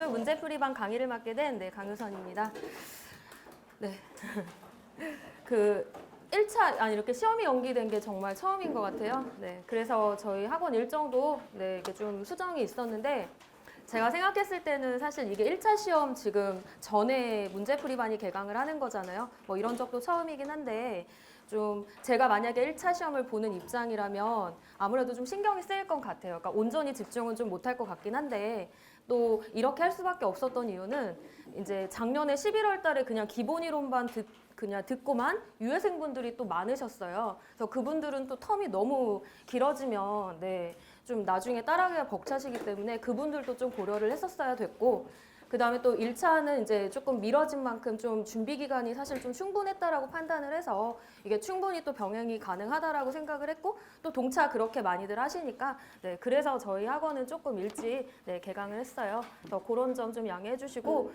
오늘 문제풀이반 강의를 맡게 된 강유선입니다. 네. 그 1차 이렇게 시험이 연기된 게 정말 처음인 것 같아요. 네. 그래서 저희 학원 일정도 이렇게 좀 수정이 있었는데 제가 생각했을 때는 사실 이게 1차 시험 지금 전에 문제풀이반이 개강을 하는 거잖아요. 뭐 이런 적도 처음이긴 한데 좀 제가 만약에 1차 시험을 보는 입장이라면 아무래도 좀 신경이 쓰일 것 같아요. 그러니까 온전히 집중은 좀 못할 것 같긴 한데 또 이렇게 할 수밖에 없었던 이유는 이제 작년에 11월 달에 그냥 기본 이론반 그냥 듣고만 유예생분들이 또 많으셨어요. 그래서 그분들은 또 텀이 너무 길어지면 좀 나중에 따라가기가 벅차시기 때문에 그분들도 좀 고려를 했었어야 됐고 그 다음에 또 1차는 이제 조금 미뤄진 만큼 좀 준비 기간이 사실 좀 충분했다라고 판단을 해서 이게 충분히 또 병행이 가능하다라고 생각을 했고 또 동차 그렇게 많이들 하시니까 그래서 저희 학원은 조금 일찍 개강을 했어요. 그래서 그런 점 좀 양해해 주시고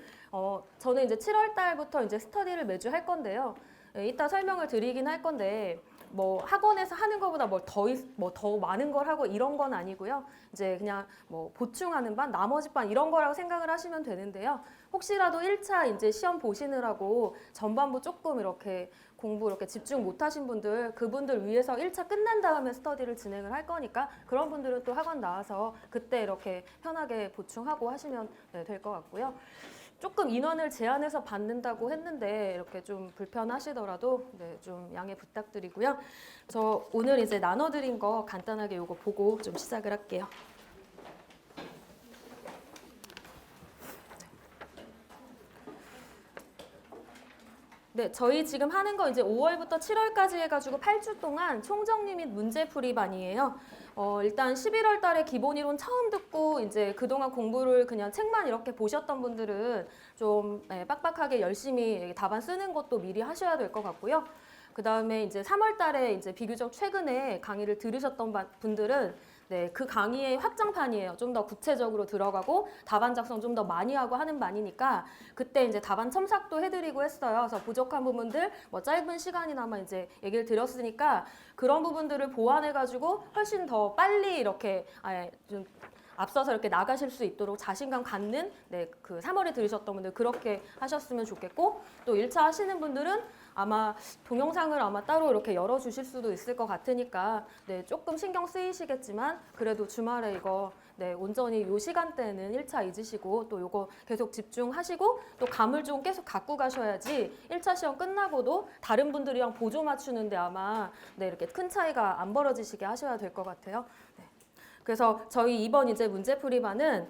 저는 이제 7월 달부터 이제 스터디를 매주 할 건데요. 이따 설명을 드리긴 할 건데 뭐 학원에서 하는 것보다 더 많은 걸 하고 이런 건 아니고요. 이제 그냥 뭐 보충하는 반, 나머지 반 이런 거라고 생각을 하시면 되는데요. 혹시라도 1차 이제 시험 보시느라고 전반부 조금 이렇게 공부 이렇게 집중 못 하신 분들, 그분들 위해서 1차 끝난 다음에 스터디를 진행을 할 거니까 그런 분들은 또 학원 나와서 그때 이렇게 편하게 보충하고 하시면 될 것 같고요. 조금 인원을 제한해서 받는다고 했는데 이렇게 좀 불편하시더라도 좀 양해 부탁드리고요. 저 오늘 이제 나눠드린 거 간단하게 요거 보고 좀 시작을 할게요. 네, 저희 지금 하는 거 이제 5월부터 7월까지 해가지고 8주 동안 총정리 및 문제풀이반이에요. 일단 11월 달에 기본 이론 처음 듣고 이제 그동안 공부를 그냥 책만 이렇게 보셨던 분들은 좀 빡빡하게 열심히 답안 쓰는 것도 미리 하셔야 될 것 같고요. 그 다음에 이제 3월 달에 이제 비교적 최근에 강의를 들으셨던 분들은 그 강의의 확장판이에요. 좀 더 구체적으로 들어가고 답안 작성 좀 더 많이 하고 하는 반이니까 그때 이제 답안 첨삭도 해드리고 했어요. 그래서 부족한 부분들 뭐 짧은 시간이나마 이제 얘기를 드렸으니까 그런 부분들을 보완해가지고 훨씬 더 빨리 이렇게 좀 앞서서 이렇게 나가실 수 있도록 자신감 갖는 그 3월에 들으셨던 분들 그렇게 하셨으면 좋겠고 또 1차 하시는 분들은 아마 동영상을 아마 따로 이렇게 열어주실 수도 있을 것 같으니까 조금 신경 쓰이시겠지만 그래도 주말에 이거 온전히 요 시간대는 1차 잊으시고 또 요거 계속 집중하시고 또 감을 좀 계속 갖고 가셔야지 1차 시험 끝나고도 다른 분들이랑 보조 맞추는데 아마 이렇게 큰 차이가 안 벌어지시게 하셔야 될 것 같아요. 그래서 저희 이번 이제 문제풀이반은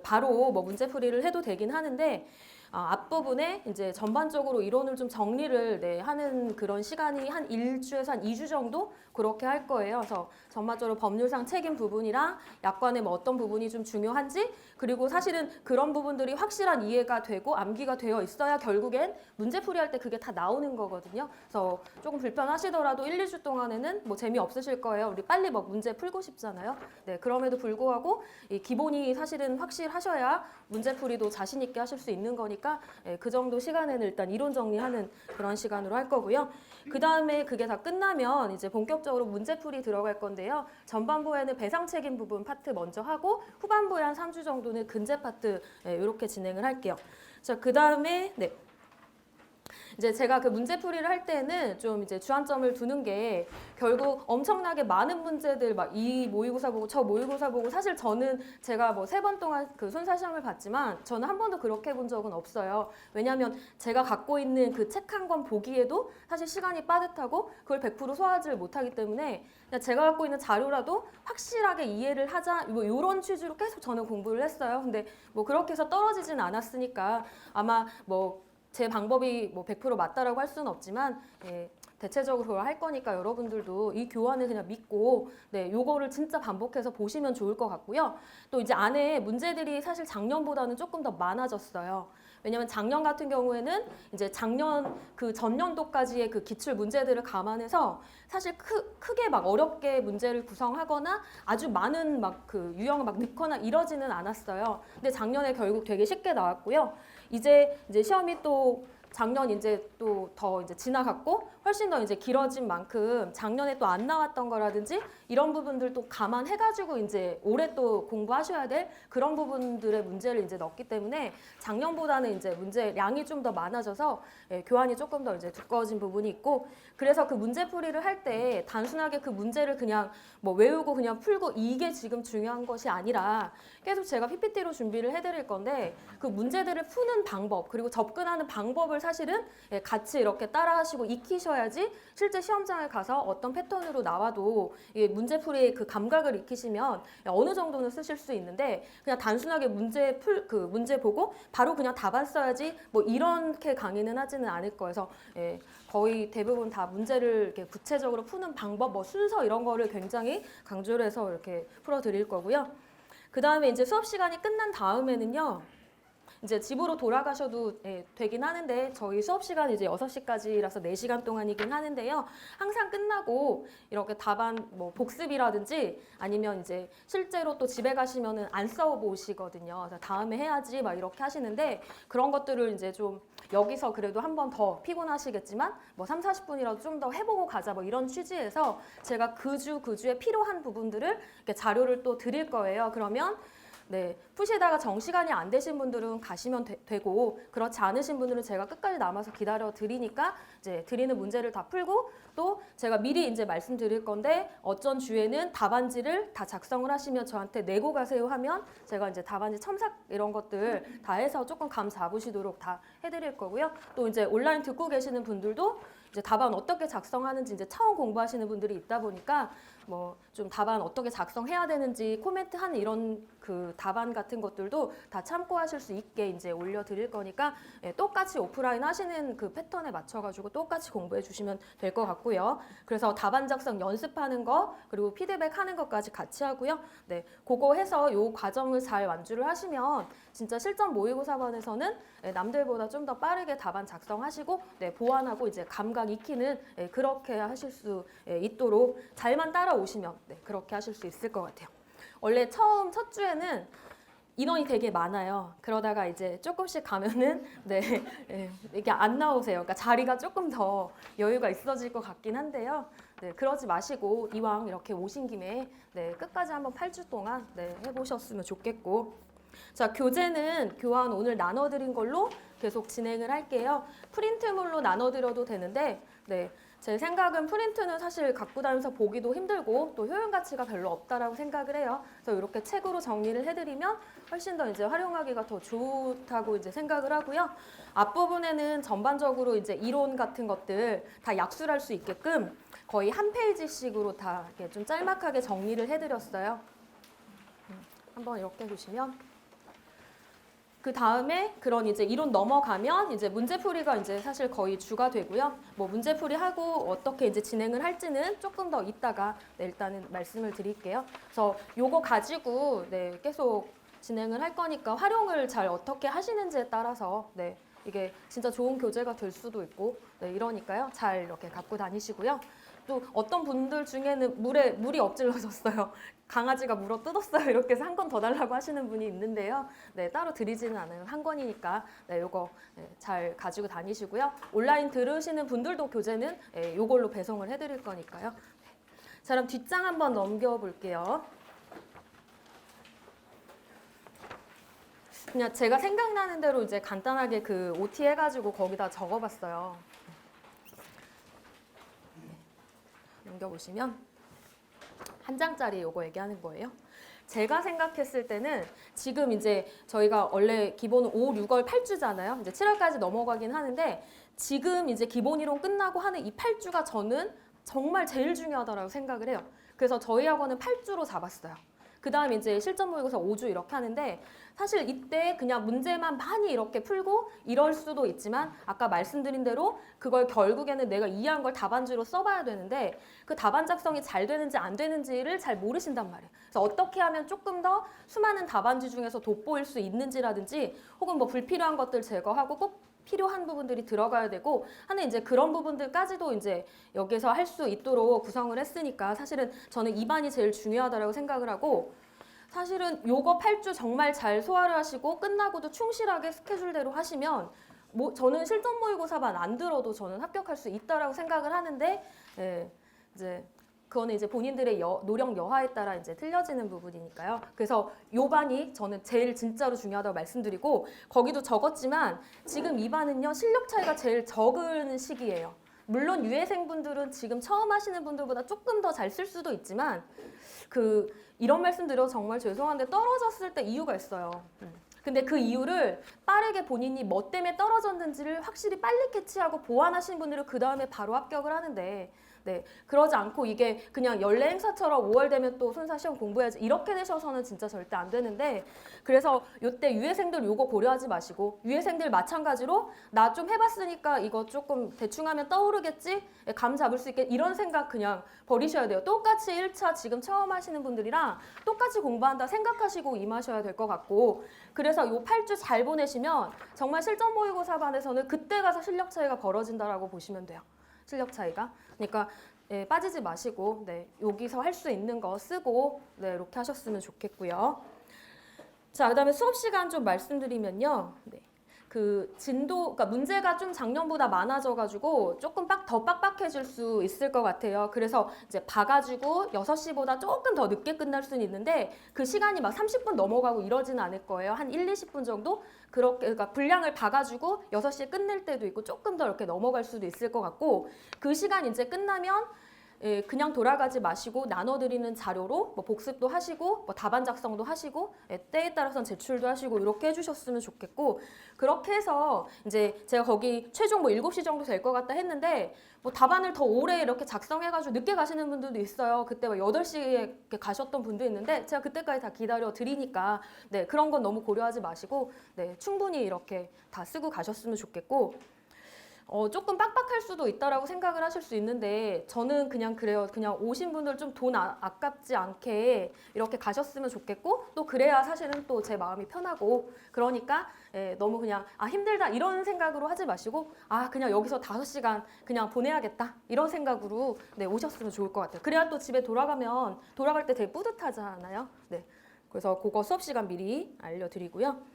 바로 뭐 문제풀이를 해도 되긴 하는데 앞부분에 이제 전반적으로 이론을 좀 정리를 하는 그런 시간이 한 1주에서 한 2주 정도 그렇게 할 거예요. 그래서 전반적으로 법률상 책임 부분이랑 약관의 뭐 어떤 부분이 좀 중요한지 그리고 사실은 그런 부분들이 확실한 이해가 되고 암기가 되어 있어야 결국엔 문제풀이 할 때 그게 다 나오는 거거든요. 그래서 조금 불편하시더라도 1, 2주 동안에는 뭐 재미없으실 거예요. 우리 빨리 뭐 문제 풀고 싶잖아요. 그럼에도 불구하고 이 기본이 사실은 확실하셔야 문제풀이도 자신 있게 하실 수 있는 거니까 그 정도 시간에는 일단 이론 정리하는 그런 시간으로 할 거고요. 그 다음에 그게 다 끝나면 이제 본격적으로 문제풀이 들어갈 건데요. 전반부에는 배상 책임 부분 파트 먼저 하고 후반부에 한 3주 정도는 근제 파트 이렇게 진행을 할게요. 자, 그 다음에 이제 제가 그 문제풀이를 할 때는 좀 이제 주안점을 두는 게 결국 엄청나게 많은 문제들 막 이 모의고사 보고 저 모의고사 보고 사실 저는 제가 뭐 3번 동안 그 손사 시험을 봤지만 저는 한 번도 그렇게 해본 적은 없어요. 왜냐하면 제가 갖고 있는 그 책 한 권 보기에도 사실 시간이 빠듯하고 그걸 100% 소화하지를 못하기 때문에 그냥 제가 갖고 있는 자료라도 확실하게 이해를 하자 뭐 이런 취지로 계속 저는 공부를 했어요. 근데 뭐 그렇게 해서 떨어지진 않았으니까 아마 뭐 제 방법이 뭐 100% 맞다라고 할 수는 없지만 대체적으로 그걸 할 거니까 여러분들도 이 교환을 그냥 믿고 요거를 진짜 반복해서 보시면 좋을 것 같고요. 또 이제 안에 문제들이 사실 작년보다는 조금 더 많아졌어요. 왜냐면 작년 같은 경우에는 이제 작년 그 전년도까지의 그 기출 문제들을 감안해서 사실 크게 막 어렵게 문제를 구성하거나 아주 많은 막 그 유형을 막 넣거나 이러지는 않았어요. 근데 작년에 결국 되게 쉽게 나왔고요. 이제 시험이 또 작년 이제 또 더 이제 지나갔고 훨씬 더 이제 길어진 만큼 작년에 또 안 나왔던 거라든지 이런 부분들도 감안해가지고 이제 올해 또 공부하셔야 될 그런 부분들의 문제를 이제 넣기 때문에 작년보다는 이제 문제량이 좀 더 많아져서 교환이 조금 더 이제 두꺼워진 부분이 있고, 그래서 그 문제풀이를 할 때 단순하게 그 문제를 그냥 뭐 외우고 그냥 풀고 이게 지금 중요한 것이 아니라 계속 제가 PPT로 준비를 해드릴 건데 그 문제들을 푸는 방법 그리고 접근하는 방법을 사실은 같이 이렇게 따라하시고 익히셔야지 실제 시험장에 가서 어떤 패턴으로 나와도 문제풀이의 그 감각을 익히시면 어느 정도는 쓰실 수 있는데, 그냥 단순하게 문제 보고 바로 그냥 답안 써야지 뭐 이렇게 강의는 하지는 않을 거여서 거의 대부분 다 문제를 이렇게 구체적으로 푸는 방법, 뭐 순서 이런 거를 굉장히 강조를 해서 이렇게 풀어드릴 거고요. 그 다음에 이제 수업 시간이 끝난 다음에는요, 이제 집으로 돌아가셔도 되긴 하는데 저희 수업 시간이 이제 6시까지라서 4시간 동안이긴 하는데요. 항상 끝나고 이렇게 답안 뭐 복습이라든지 아니면 이제 실제로 또 집에 가시면은 안 써보시거든요. 그래서 다음에 해야지 막 이렇게 하시는데 그런 것들을 이제 좀 여기서 그래도 한 번 더 피곤하시겠지만 뭐 3, 40분이라도 좀 더 해보고 가자 뭐 이런 취지에서 제가 그 주에 필요한 부분들을 이렇게 자료를 또 드릴 거예요. 그러면 푸시다가 정시간이 안 되신 분들은 가시면 되고, 그렇지 않으신 분들은 제가 끝까지 남아서 기다려 드리니까 이제 드리는 문제를 다 풀고, 또 제가 미리 이제 말씀드릴 건데 어쩐 주에는 답안지를 다 작성을 하시면 저한테 내고 가세요 하면 제가 이제 답안지 첨삭 이런 것들 다 해서 조금 감 잡으시도록 다 해드릴 거고요. 또 이제 온라인 듣고 계시는 분들도 이제 답안 어떻게 작성하는지 이제 처음 공부하시는 분들이 있다 보니까 뭐 좀 답안 어떻게 작성해야 되는지 코멘트 한 이런 그 답안 같은 것들도 다 참고하실 수 있게 이제 올려드릴 거니까 똑같이 오프라인 하시는 그 패턴에 맞춰가지고 똑같이 공부해 주시면 될 것 같고요. 그래서 답안 작성 연습하는 거 그리고 피드백 하는 것까지 같이 하고요. 그거 해서 요 과정을 잘 완주를 하시면 진짜 실전 모의고사반에서는 남들보다 좀 더 빠르게 답안 작성하시고 보완하고 이제 감각 익히는 그렇게 하실 수 있도록 잘만 따라오시면 그렇게 하실 수 있을 것 같아요. 원래 첫 주에는 인원이 되게 많아요. 그러다가 이제 조금씩 가면은 이게 안 나오세요. 그러니까 자리가 조금 더 여유가 있어질 것 같긴 한데요. 그러지 마시고 이왕 이렇게 오신 김에 끝까지 한번 8주 동안 해보셨으면 좋겠고, 자, 교재는 교환 오늘 나눠드린 걸로 계속 진행을 할게요. 프린트물로 나눠드려도 되는데 제 생각은 프린트는 사실 갖고 다니면서 보기도 힘들고 또 효용 가치가 별로 없다라고 생각을 해요. 그래서 이렇게 책으로 정리를 해드리면 훨씬 더 이제 활용하기가 더 좋다고 이제 생각을 하고요. 앞부분에는 전반적으로 이제 이론 같은 것들 다 약술할 수 있게끔 거의 한 페이지씩으로 다 이렇게 좀 짤막하게 정리를 해드렸어요. 한번 이렇게 보시면. 그 다음에 그런 이제 이론 넘어가면 이제 문제풀이가 이제 사실 거의 주가 되고요. 뭐 문제풀이 하고 어떻게 이제 진행을 할지는 조금 더 이따가 일단은 말씀을 드릴게요. 그래서 요거 가지고 계속 진행을 할 거니까 활용을 잘 어떻게 하시는지에 따라서 이게 진짜 좋은 교재가 될 수도 있고 이러니까요. 잘 이렇게 갖고 다니시고요. 또 어떤 분들 중에는 물이 엎질러졌어요. 강아지가 물어 뜯었어요. 이렇게 해서 한 권 더 달라고 하시는 분이 있는데요. 따로 드리지는 않아요. 한 권이니까 요거 잘 가지고 다니시고요. 온라인 들으시는 분들도 교재는 요걸로 배송을 해드릴 거니까요. 자, 그럼 뒷장 한번 넘겨볼게요. 그냥 제가 생각나는 대로 이제 간단하게 그 OT 해가지고 거기다 적어봤어요. 넘겨보시면 한 장짜리 요거 얘기하는 거예요. 제가 생각했을 때는 지금 이제 저희가 원래 기본은 5, 6월 8주잖아요. 이제 7월까지 넘어가긴 하는데 지금 이제 기본 이론 끝나고 하는 이 8주가 저는 정말 제일 중요하다고 생각을 해요. 그래서 저희 학원은 8주로 잡았어요. 그 다음에 이제 실전 모의고사 5주 이렇게 하는데 사실 이때 그냥 문제만 많이 이렇게 풀고 이럴 수도 있지만 아까 말씀드린 대로 그걸 결국에는 내가 이해한 걸 답안지로 써봐야 되는데 그 답안 작성이 잘 되는지 안 되는지를 잘 모르신단 말이에요. 그래서 어떻게 하면 조금 더 수많은 답안지 중에서 돋보일 수 있는지라든지 혹은 뭐 불필요한 것들 제거하고 꼭 필요한 부분들이 들어가야 되고 하는 이제 그런 부분들까지도 이제 여기서 할 수 있도록 구성을 했으니까 사실은 저는 2반이 제일 중요하다고 생각을 하고, 사실은 요거 8주 정말 잘 소화를 하시고 끝나고도 충실하게 스케줄대로 하시면 저는 실전 모의고사만 안 들어도 저는 합격할 수 있다라고 생각을 하는데 예, 이제 그거는 이제 본인들의 노력 여하에 따라 이제 틀려지는 부분이니까요. 그래서 요 반이 저는 제일 진짜로 중요하다고 말씀드리고 거기도 적었지만 지금 이 반은요 실력 차이가 제일 적은 시기예요. 물론 유예생분들은 지금 처음 하시는 분들보다 조금 더 잘 쓸 수도 있지만 이런 말씀 드려서 정말 죄송한데 떨어졌을 때 이유가 있어요. 근데 그 이유를 빠르게 본인이 뭐 때문에 떨어졌는지를 확실히 빨리 캐치하고 보완하신 분들은 그 다음에 바로 합격을 하는데 네, 그러지 않고 이게 그냥 연례 행사처럼 5월 되면 또 순사 시험 공부해야지 이렇게 되셔서는 진짜 절대 안 되는데 그래서 요때 유예생들 요거 고려하지 마시고 유예생들 마찬가지로 나 좀 해봤으니까 이거 조금 대충 하면 떠오르겠지? 감 잡을 수 있겠 이런 생각 그냥 버리셔야 돼요. 똑같이 1차 지금 처음 하시는 분들이랑 똑같이 공부한다 생각하시고 임하셔야 될 것 같고 그래서 요 8주 잘 보내시면 정말 실전 모의고사 반에서는 그때 가서 실력 차이가 벌어진다라고 보시면 돼요. 실력 차이가. 그러니까 예, 빠지지 마시고 네, 여기서 할 수 있는 거 쓰고 네, 이렇게 하셨으면 좋겠고요. 자, 그다음에 수업 시간 좀 말씀드리면요. 네. 그러니까 문제가 좀 작년보다 많아져가지고 조금 더 빡빡해질 수 있을 것 같아요. 그래서 이제 봐가지고 6시보다 조금 더 늦게 끝날 수는 있는데 그 시간이 막 30분 넘어가고 이러지는 않을 거예요. 한 1, 20분 정도? 그러니까 분량을 봐가지고 6시에 끝낼 때도 있고 조금 더 이렇게 넘어갈 수도 있을 것 같고 그 시간 이제 끝나면 예, 그냥 돌아가지 마시고 나눠드리는 자료로 뭐 복습도 하시고 뭐 답안 작성도 하시고 예, 때에 따라서는 제출도 하시고 이렇게 해주셨으면 좋겠고 그렇게 해서 이제 제가 거기 최종 뭐 7시 정도 될 것 같다 했는데 뭐 답안을 더 오래 이렇게 작성해가지고 늦게 가시는 분들도 있어요. 그때 막 8시에 가셨던 분도 있는데 제가 그때까지 다 기다려 드리니까 네, 그런 건 너무 고려하지 마시고 네, 충분히 이렇게 다 쓰고 가셨으면 좋겠고 조금 빡빡할 수도 있다라고 생각을 하실 수 있는데 저는 그냥 그래요. 그냥 오신 분들 좀 돈 아깝지 않게 이렇게 가셨으면 좋겠고 또 그래야 사실은 또 제 마음이 편하고 그러니까 너무 그냥 힘들다 이런 생각으로 하지 마시고 그냥 여기서 5시간 그냥 보내야겠다 이런 생각으로 네, 오셨으면 좋을 것 같아요. 그래야 또 집에 돌아갈 때 되게 뿌듯하잖아요. 네, 그래서 그거 수업 시간 미리 알려드리고요.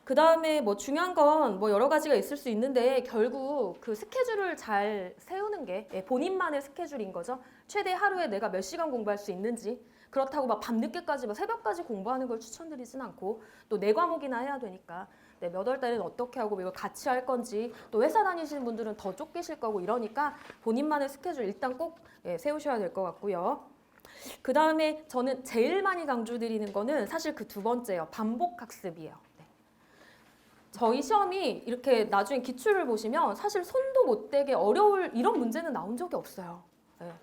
그 다음에 뭐 중요한 건 뭐 여러 가지가 있을 수 있는데 결국 그 스케줄을 잘 세우는 게 본인만의 스케줄인 거죠. 최대 하루에 내가 몇 시간 공부할 수 있는지 그렇다고 막 밤늦게까지 막 새벽까지 공부하는 걸 추천드리진 않고 또 4과목이나 해야 되니까 네, 몇 월 달에는 어떻게 하고 이걸 같이 할 건지 또 회사 다니시는 분들은 더 쫓기실 거고 이러니까 본인만의 스케줄 일단 꼭 세우셔야 될 것 같고요. 그 다음에 저는 제일 많이 강조드리는 거는 사실 그 두 번째예요. 반복 학습이에요. 저희 시험이 이렇게 나중에 기출을 보시면 사실 손도 못 대게 어려울 이런 문제는 나온 적이 없어요. 네.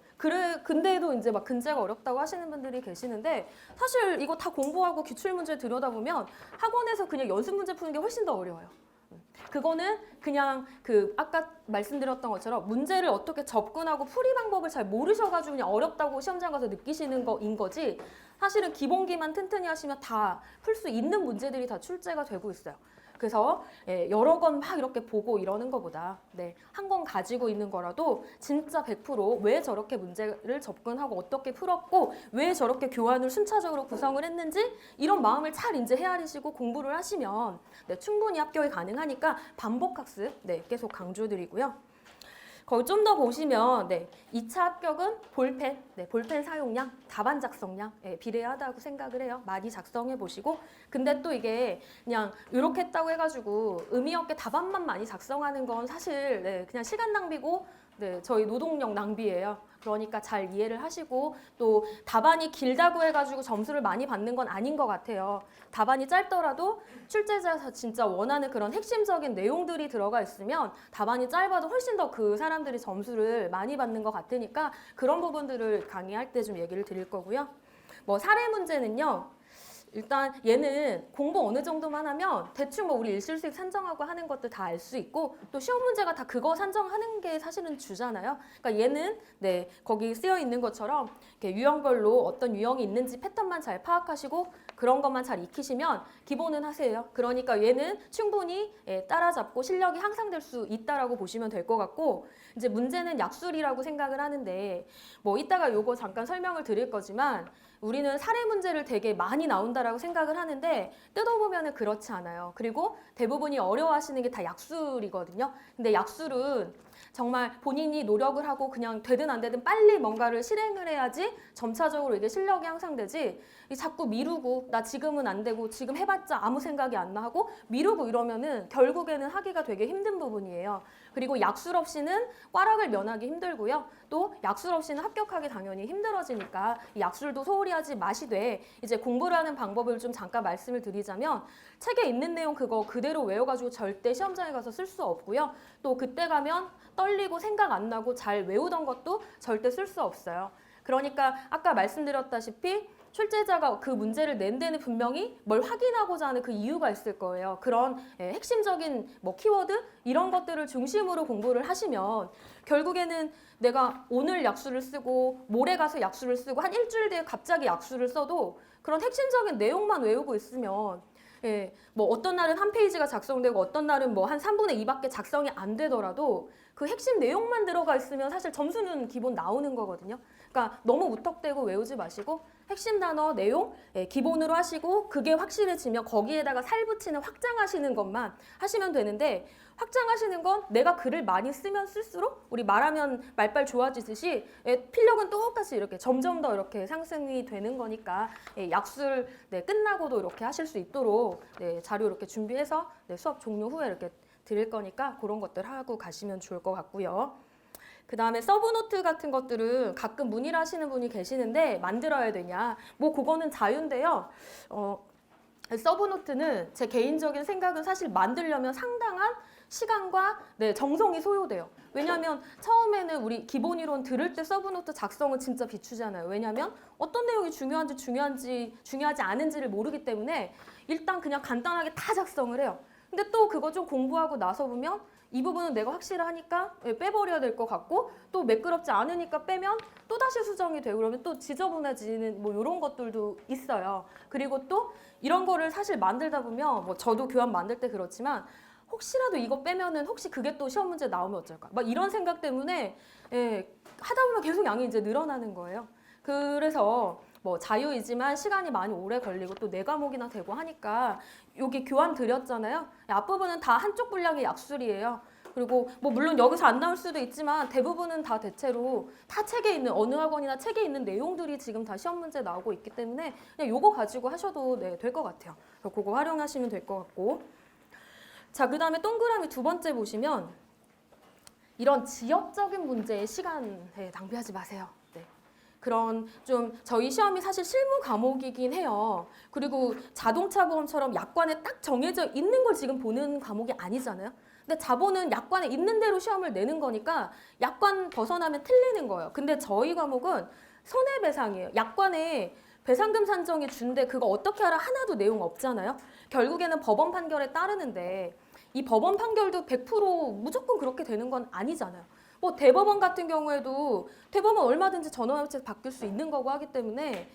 근데도 이제 막 근제가 어렵다고 하시는 분들이 계시는데 사실 이거 다 공부하고 기출 문제 들여다보면 학원에서 그냥 연습 문제 푸는 게 훨씬 더 어려워요. 그거는 그냥 아까 말씀드렸던 것처럼 문제를 어떻게 접근하고 풀이 방법을 잘 모르셔가지고 그냥 어렵다고 시험장 가서 느끼시는 거인 거지 사실은 기본기만 튼튼히 하시면 다 풀 수 있는 문제들이 다 출제가 되고 있어요. 그래서 여러 건 막 이렇게 보고 이러는 것보다 한 권 가지고 있는 거라도 진짜 100%왜 저렇게 문제를 접근하고 어떻게 풀었고 왜 저렇게 교환을 순차적으로 구성을 했는지 이런 마음을 잘 이제 헤아리시고 공부를 하시면 충분히 합격이 가능하니까 반복학습 계속 강조드리고요. 거기 좀 더 보시면 2차 합격은 볼펜 사용량, 답안 작성량 비례하다고 생각을 해요. 많이 작성해 보시고 근데 또 이게 그냥 이렇게 했다고 해가지고 의미 없게 답안만 많이 작성하는 건 사실 그냥 시간 낭비고 저희 노동력 낭비예요. 그러니까 잘 이해를 하시고 또 답안이 길다고 해가지고 점수를 많이 받는 건 아닌 것 같아요. 답안이 짧더라도 출제자가 진짜 원하는 그런 핵심적인 내용들이 들어가 있으면 답안이 짧아도 훨씬 더 그 사람들이 점수를 많이 받는 것 같으니까 그런 부분들을 강의할 때 좀 얘기를 드릴 거고요. 뭐 사례 문제는요. 일단 얘는 공부 어느 정도만 하면 대충 뭐 우리 일실수익 산정하고 하는 것들 다 알 수 있고 또 시험 문제가 다 그거 산정하는 게 사실은 주잖아요. 그러니까 얘는 거기 쓰여 있는 것처럼 이렇게 유형별로 어떤 유형이 있는지 패턴만 잘 파악하시고 그런 것만 잘 익히시면 기본은 하세요. 그러니까 얘는 충분히 따라잡고 실력이 향상될 수 있다라고 보시면 될 것 같고 이제 문제는 약술이라고 생각을 하는데 뭐 이따가 요거 잠깐 설명을 드릴 거지만 우리는 사례 문제를 되게 많이 나온다라고 생각을 하는데 뜯어보면은 그렇지 않아요. 그리고 대부분이 어려워하시는 게 다 약술이거든요. 근데 약술은 정말 본인이 노력을 하고 그냥 되든 안 되든 빨리 뭔가를 실행을 해야지 점차적으로 이게 실력이 향상되지, 자꾸 미루고 나 지금은 안 되고 지금 해봤자 아무 생각이 안 나고 미루고 이러면은 결국에는 하기가 되게 힘든 부분이에요. 그리고 약술 없이는 꽈락을 면하기 힘들고요. 또 약술 없이는 합격하기 당연히 힘들어지니까 이 약술도 소홀히 하지 마시되, 이제 공부를 하는 방법을 좀 잠깐 말씀을 드리자면, 책에 있는 내용 그거 그대로 외워가지고 절대 시험장에 가서 쓸 수 없고요. 또 그때 가면 떨리고 생각 안 나고 잘 외우던 것도 절대 쓸 수 없어요. 그러니까 아까 말씀드렸다시피 출제자가 그 문제를 낸 데는 분명히 뭘 확인하고자 하는 그 이유가 있을 거예요. 그런 핵심적인 뭐 키워드 이런 것들을 중심으로 공부를 하시면 결국에는 내가 오늘 약수를 쓰고 모레 가서 약수를 쓰고 한 일주일 뒤에 갑자기 약수를 써도 그런 핵심적인 내용만 외우고 있으면, 뭐 어떤 날은 한 페이지가 작성되고 어떤 날은 뭐 한 3분의 2밖에 작성이 안 되더라도 그 핵심 내용만 들어가 있으면 사실 점수는 기본 나오는 거거든요. 그러니까 너무 무턱대고 외우지 마시고 핵심 단어, 내용 기본으로 하시고 그게 확실해지면 거기에다가 살 붙이는 확장하시는 것만 하시면 되는데, 확장하시는 건 내가 글을 많이 쓰면 쓸수록 우리 말하면 말빨 좋아지듯이 필력은 똑같이 이렇게 점점 더 이렇게 상승이 되는 거니까 약술 끝나고도 이렇게 하실 수 있도록 자료 이렇게 준비해서 수업 종료 후에 이렇게 드릴 거니까 그런 것들 하고 가시면 좋을 것 같고요. 그 다음에 서브노트 같은 것들은 가끔 문의를 하시는 분이 계시는데 만들어야 되냐, 뭐 그거는 자유인데요. 서브노트는 제 개인적인 생각은 사실 만들려면 상당한 시간과 정성이 소요돼요. 왜냐하면 처음에는 우리 기본 이론 들을 때 서브노트 작성은 진짜 비추잖아요. 왜냐하면 어떤 내용이 중요하지 않은지를 모르기 때문에 일단 그냥 간단하게 다 작성을 해요. 근데 또 그거 좀 공부하고 나서 보면 이 부분은 내가 확실하니까 빼버려야 될 것 같고, 또 매끄럽지 않으니까 빼면 또 다시 수정이 되고 그러면 또 지저분해지는 뭐 이런 것들도 있어요. 그리고 또 이런 거를 사실 만들다 보면 뭐 저도 교환 만들 때 그렇지만 혹시라도 이거 빼면은 혹시 그게 또 시험 문제 나오면 어쩔까? 막 이런 생각 때문에 하다 보면 계속 양이 이제 늘어나는 거예요. 그래서 뭐 자유이지만 시간이 많이 오래 걸리고 또 네 과목이나 되고 하니까 여기 교환 드렸잖아요. 앞부분은 다 한쪽 분량의 약술이에요. 그리고 뭐 물론 여기서 안 나올 수도 있지만 대부분은 다 대체로 다 책에 있는 어느 학원이나 책에 있는 내용들이 지금 다 시험 문제 나오고 있기 때문에 그냥 요거 가지고 하셔도 될 것 같아요. 그래서 그거 활용하시면 될 것 같고. 자, 그 다음에 동그라미 두 번째 보시면 이런 지역적인 문제에 시간 낭비하지 마세요. 그런 좀 저희 시험이 사실 실무 과목이긴 해요. 그리고 자동차 보험처럼 약관에 딱 정해져 있는 걸 지금 보는 과목이 아니잖아요. 근데 자본은 약관에 있는 대로 시험을 내는 거니까 약관 벗어나면 틀리는 거예요. 근데 저희 과목은 손해배상이에요. 약관에 배상금 산정이 준데 그거 어떻게 알아? 하나도 내용 없잖아요. 결국에는 법원 판결에 따르는데 이 법원 판결도 100% 무조건 그렇게 되는 건 아니잖아요. 뭐 대법원 같은 경우에도 대법원 얼마든지 전원합체 바뀔 수 있는 거고 하기 때문에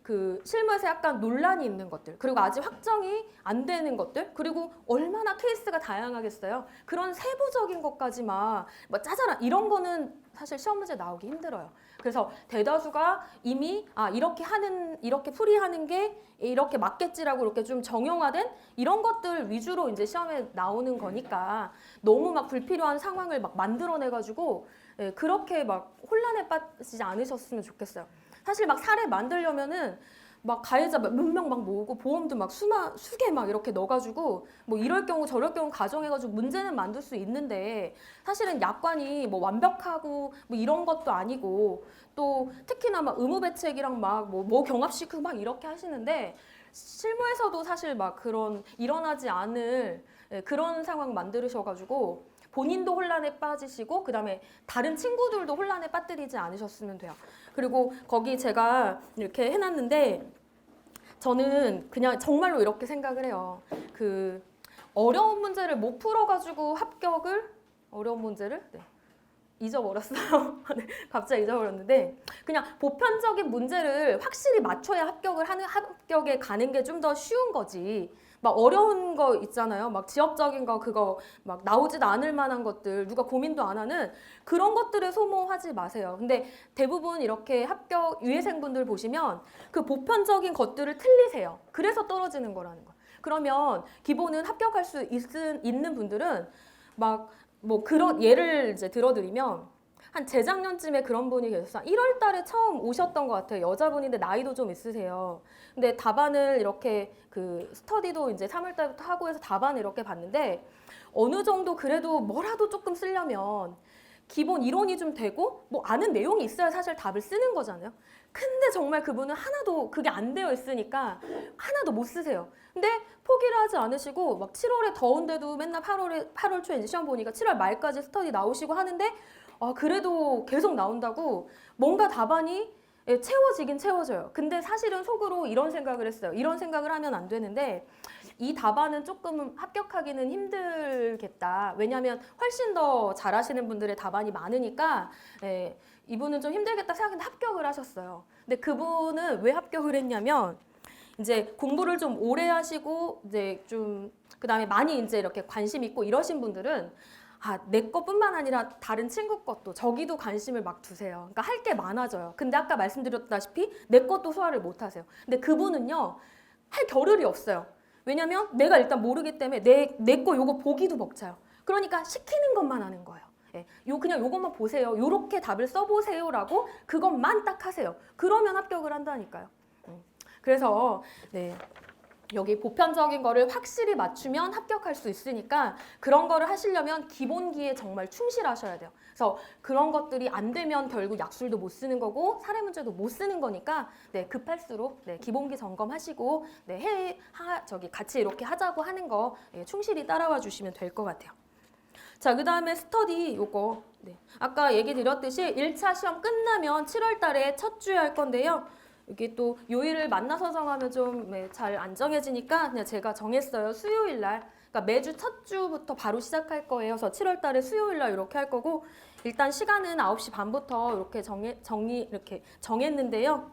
그 실무에서 약간 논란이 있는 것들, 그리고 아직 확정이 안 되는 것들, 그리고 얼마나 케이스가 다양하겠어요. 그런 세부적인 것까지만 뭐 짜잘한 이런 거는 사실 시험 문제 나오기 힘들어요. 그래서 대다수가 이미 이렇게 풀이하는 게 이렇게 맞겠지라고 이렇게 좀 정형화된 이런 것들 위주로 이제 시험에 나오는 거니까 너무 막 불필요한 상황을 막 만들어내가지고 그렇게 막 혼란에 빠지지 않으셨으면 좋겠어요. 사실 막 사례 만들려면은 막 가해자 몇 명 막 모으고 보험도 막 수개 막 이렇게 넣어가지고 뭐 이럴 경우 저럴 경우 가정해가지고 문제는 만들 수 있는데, 사실은 약관이 뭐 완벽하고 뭐 이런 것도 아니고, 또 특히나 막 의무배책이랑 막 뭐 경합시키고 막 이렇게 하시는데 실무에서도 사실 막 그런 일어나지 않을 그런 상황 만들으셔가지고 본인도 혼란에 빠지시고 그다음에 다른 친구들도 혼란에 빠뜨리지 않으셨으면 돼요. 그리고 거기 제가 이렇게 해놨는데 저는 그냥 정말로 이렇게 생각을 해요. 그 어려운 문제를 못 풀어가지고 어려운 문제를 잊어버렸어요. 갑자기 잊어버렸는데 그냥 보편적인 문제를 확실히 맞춰야 합격에 가는 게 좀 더 쉬운 거지. 막 어려운 거 있잖아요. 막 지역적인 거 그거 막 나오지도 않을 만한 것들 누가 고민도 안 하는 그런 것들에 소모하지 마세요. 근데 대부분 이렇게 합격 유예생분들 보시면 그 보편적인 것들을 틀리세요. 그래서 떨어지는 거라는 거예요. 그러면 기본은 합격할 수 있는 분들은 막 뭐 그런 예를 이제 들어드리면 한 재작년쯤에 그런 분이 계셨어요. 1월 달에 처음 오셨던 것 같아요. 여자분인데 나이도 좀 있으세요. 근데 답안을 이렇게 그 스터디도 이제 3월 달부터 하고 해서 답안을 이렇게 봤는데 어느 정도 그래도 뭐라도 조금 쓰려면 기본 이론이 좀 되고 뭐 아는 내용이 있어야 사실 답을 쓰는 거잖아요. 근데 정말 그분은 하나도 그게 안 되어 있으니까 하나도 못 쓰세요. 근데 포기를 하지 않으시고 막 7월에 더운데도 맨날 8월 초에 이제 시험 보니까 7월 말까지 스터디 나오시고 하는데 그래도 계속 나온다고 뭔가 답안이 채워지긴 채워져요. 근데 사실은 속으로 이런 생각을 했어요. 이런 생각을 하면 안 되는데 이 답안은 조금 합격하기는 힘들겠다. 왜냐하면 훨씬 더 잘하시는 분들의 답안이 많으니까 이분은 좀 힘들겠다 생각했는데 합격을 하셨어요. 근데 그분은 왜 합격을 했냐면 이제 공부를 좀 오래 하시고 이제 좀 그다음에 많이 이제 이렇게 관심 있고 이러신 분들은 내 것뿐만 아니라 다른 친구 것도 저기도 관심을 막 두세요. 그러니까 할 게 많아져요. 근데 아까 말씀드렸다시피 내 것도 소화를 못 하세요. 근데 그분은요, 할 겨를이 없어요. 왜냐면 내가 일단 모르기 때문에 내 거 요거 보기도 벅차요. 그러니까 시키는 것만 하는 거예요. 그냥 요것만 보세요. 요렇게 답을 써보세요라고 그것만 딱 하세요. 그러면 합격을 한다니까요. 그래서 여기 보편적인 거를 확실히 맞추면 합격할 수 있으니까 그런 거를 하시려면 기본기에 정말 충실하셔야 돼요. 그래서 그런 것들이 안 되면 결국 약술도 못 쓰는 거고 사례 문제도 못 쓰는 거니까 급할수록 기본기 점검하시고 같이 이렇게 하자고 하는 거 충실히 따라와 주시면 될 것 같아요. 자, 그 다음에 스터디 요거 아까 얘기 드렸듯이 1차 시험 끝나면 7월 달에 첫 주에 할 건데요. 이게 또 요일을 만나서 정하면 좀 잘 안 정해지니까 그냥 제가 정했어요. 수요일 날. 그러니까 매주 첫 주부터 바로 시작할 거예요. 그래서 7월 달에 수요일 날 이렇게 할 거고 일단 시간은 9시 반부터 이렇게 이렇게 정했는데요.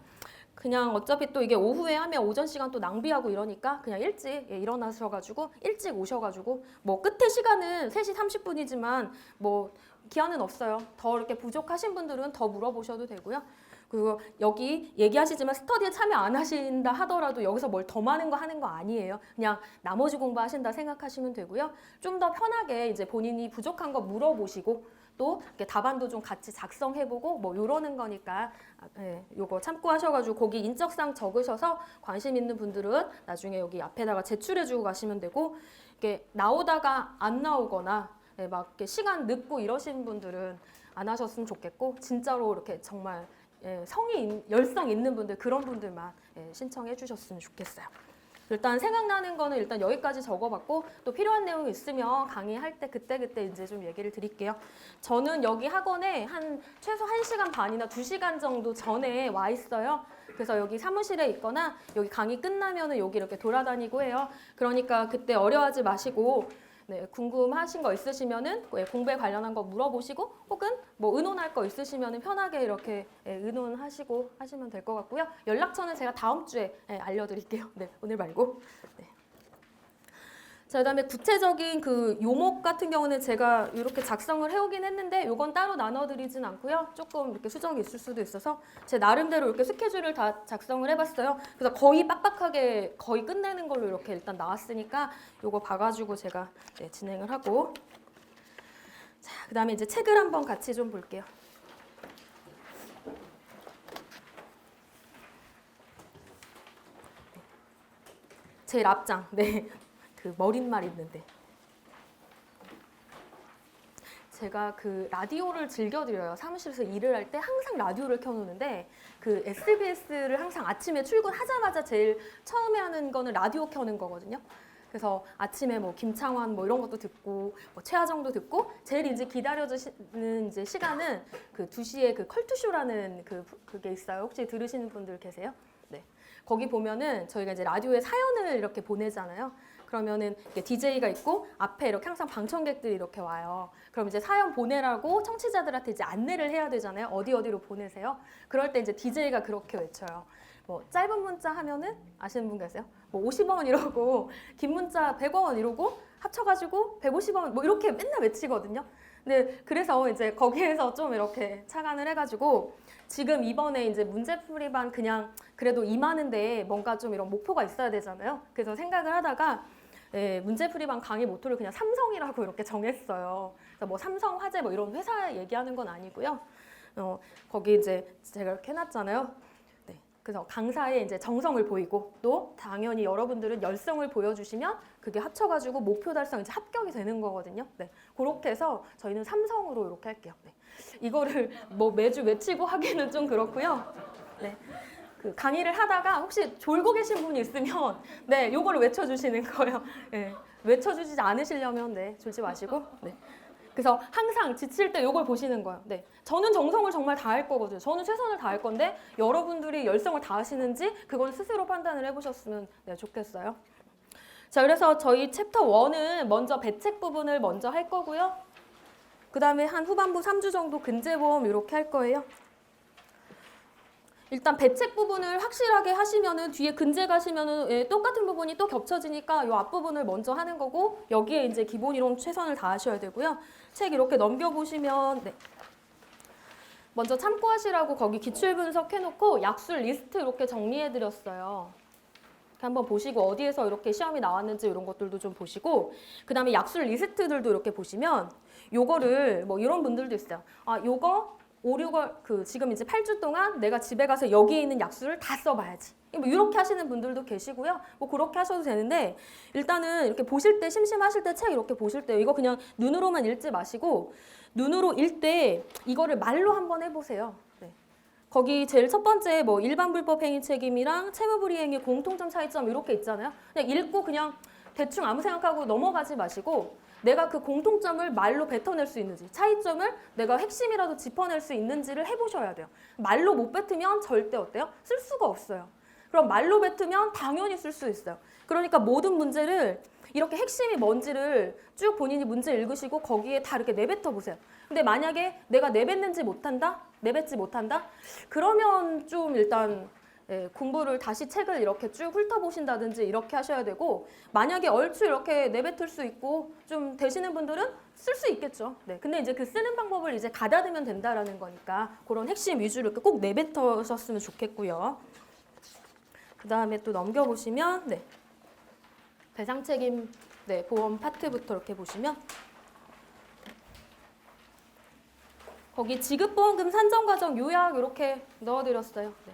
그냥 어차피 또 이게 오후에 하면 오전 시간 또 낭비하고 이러니까 그냥 일찍 일어나셔가지고 일찍 오셔가지고 뭐 끝에 시간은 3시 30분이지만 뭐 기한은 없어요. 더 이렇게 부족하신 분들은 더 물어보셔도 되고요. 그리고 여기 얘기하시지만 스터디에 참여 안 하신다 하더라도 여기서 뭘 더 많은 거 하는 거 아니에요. 그냥 나머지 공부하신다 생각하시면 되고요. 좀 더 편하게 이제 본인이 부족한 거 물어보시고 또 이렇게 답안도 좀 같이 작성해보고 뭐 이러는 거니까 요거 참고하셔가지고 거기 인적사항 적으셔서 관심 있는 분들은 나중에 여기 앞에다가 제출해주고 가시면 되고 이게 나오다가 안 나오거나 막 이렇게 시간 늦고 이러신 분들은 안 하셨으면 좋겠고 진짜로 이렇게 정말 열성 있는 분들 그런 분들만 신청해 주셨으면 좋겠어요. 일단 생각나는 거는 일단 여기까지 적어봤고 또 필요한 내용이 있으면 강의할 때 그때 이제 좀 얘기를 드릴게요. 저는 여기 학원에 최소 1시간 반이나 2시간 정도 전에 와 있어요. 그래서 여기 사무실에 있거나 여기 강의 끝나면은 여기 이렇게 돌아다니고 해요. 그러니까 그때 어려워하지 마시고 궁금하신 거 있으시면은 공부에 관련한 거 물어보시고 혹은 뭐 의논할 거 있으시면은 편하게 이렇게 의논하시고 하시면 될 것 같고요. 연락처는 제가 다음 주에 알려드릴게요. 오늘 말고. 자, 그다음에 구체적인 그 요목 같은 경우는 제가 이렇게 작성을 해오긴 했는데 이건 따로 나눠드리진 않고요. 조금 이렇게 수정이 있을 수도 있어서 제 나름대로 이렇게 스케줄을 다 작성을 해봤어요. 그래서 거의 빡빡하게 거의 끝내는 걸로 이렇게 일단 나왔으니까 이거 봐가지고 제가 진행을 하고 자, 그다음에 이제 책을 한번 같이 좀 볼게요. 제일 앞장, 그 머릿말 있는데 제가 그 라디오를 즐겨드려요. 사무실에서 일을 할 때 항상 라디오를 켜놓는데 그 SBS를 항상 아침에 출근하자마자 제일 처음에 하는 거는 라디오 켜는 거거든요. 그래서 아침에 뭐 김창완 뭐 이런 것도 듣고 뭐 최하정도 듣고 제일 이제 기다려지는 이제 시간은 그 2시에 그 컬투쇼라는 그게 있어요. 혹시 들으시는 분들 계세요? 거기 보면은 저희가 이제 라디오에 사연을 이렇게 보내잖아요. 그러면은 DJ가 있고 앞에 이렇게 항상 방청객들이 이렇게 와요. 그럼 이제 사연 보내라고 청취자들한테 이제 안내를 해야 되잖아요. 어디로 보내세요? 그럴 때 이제 DJ가 그렇게 외쳐요. 뭐 짧은 문자 하면은 아시는 분 계세요? 뭐 50원 이러고 긴 문자 100원 이러고 합쳐가지고 150원 뭐 이렇게 맨날 외치거든요. 근데 그래서 이제 거기에서 좀 이렇게 착안을 해가지고 지금 이번에 이제 문제풀이반 그냥 그래도 임하는데 뭔가 좀 이런 목표가 있어야 되잖아요. 그래서 생각을 하다가 문제풀이반 강의 모토를 그냥 삼성이라고 이렇게 정했어요. 그래서 뭐 삼성화재 뭐 이런 회사 얘기하는 건 아니고요. 거기 이제 제가 이렇게 해놨잖아요. 네, 그래서 강사의 이제 정성을 보이고 또 당연히 여러분들은 열성을 보여주시면 그게 합쳐가지고 목표 달성 이제 합격이 되는 거거든요. 네, 그렇게 해서 저희는 삼성으로 이렇게 할게요. 네, 이거를 뭐 매주 외치고 하기는 좀 그렇고요. 네. 그 강의를 하다가 혹시 졸고 계신 분이 있으면 네, 요거를 외쳐주시는 거예요. 네, 외쳐주지 않으시려면 네, 졸지 마시고 네. 그래서 항상 지칠 때 요걸 보시는 거예요. 네, 저는 정성을 정말 다할 거거든요. 저는 최선을 다할 건데 여러분들이 열성을 다하시는지 그건 스스로 판단을 해보셨으면 네, 좋겠어요. 자, 그래서 저희 챕터 1은 먼저 배책 부분을 먼저 할 거고요. 그 다음에 한 후반부 3주 정도 근제보험 이렇게 할 거예요. 일단 배책 부분을 확실하게 하시면은 뒤에 근제 가시면은 똑같은 부분이 또 겹쳐지니까 이 앞부분을 먼저 하는 거고 여기에 이제 기본 이론 최선을 다하셔야 되고요. 책 이렇게 넘겨보시면 네. 먼저 참고하시라고 거기 기출 분석해놓고 약술 리스트 이렇게 정리해드렸어요. 한번 보시고 어디에서 이렇게 시험이 나왔는지 이런 것들도 좀 보시고 그 다음에 약술 리스트들도 이렇게 보시면 요거를 뭐 이런 분들도 있어요. 아, 요거 5, 6월 지금 이제 8주 동안 내가 집에 가서 여기에 있는 약수를 다 써봐야지. 뭐 이렇게 하시는 분들도 계시고요. 뭐 그렇게 하셔도 되는데 일단은 이렇게 보실 때 심심하실 때 책 이렇게 보실 때 이거 그냥 눈으로만 읽지 마시고 눈으로 읽 때 이거를 말로 한번 해보세요. 네. 거기 제일 첫 번째 뭐 일반 불법 행위 책임이랑 채무불이행의 공통점 차이점 이렇게 있잖아요. 그냥 읽고 그냥 대충 아무 생각하고 넘어가지 마시고 내가 그 공통점을 말로 뱉어낼 수 있는지 차이점을 내가 핵심이라도 짚어낼 수 있는지를 해보셔야 돼요. 말로 못 뱉으면 절대 어때요? 쓸 수가 없어요. 그럼 말로 뱉으면 당연히 쓸 수 있어요. 그러니까 모든 문제를 이렇게 핵심이 뭔지를 쭉 본인이 문제 읽으시고 거기에 다 이렇게 내뱉어 보세요. 근데 만약에 내가 내뱉지 못한다? 그러면 좀 일단 공부를 다시 책을 이렇게 쭉 훑어보신다든지 이렇게 하셔야 되고 만약에 얼추 이렇게 내뱉을 수 있고 좀 되시는 분들은 쓸 수 있겠죠. 네, 근데 이제 그 쓰는 방법을 이제 가다듬으면 된다라는 거니까 그런 핵심 위주로 이렇게 꼭 내뱉으셨으면 좋겠고요. 그 다음에 또 넘겨보시면 네, 배상책임 네, 보험 파트부터 이렇게 보시면 거기 지급보험금 산정과정 요약 이렇게 넣어드렸어요. 네.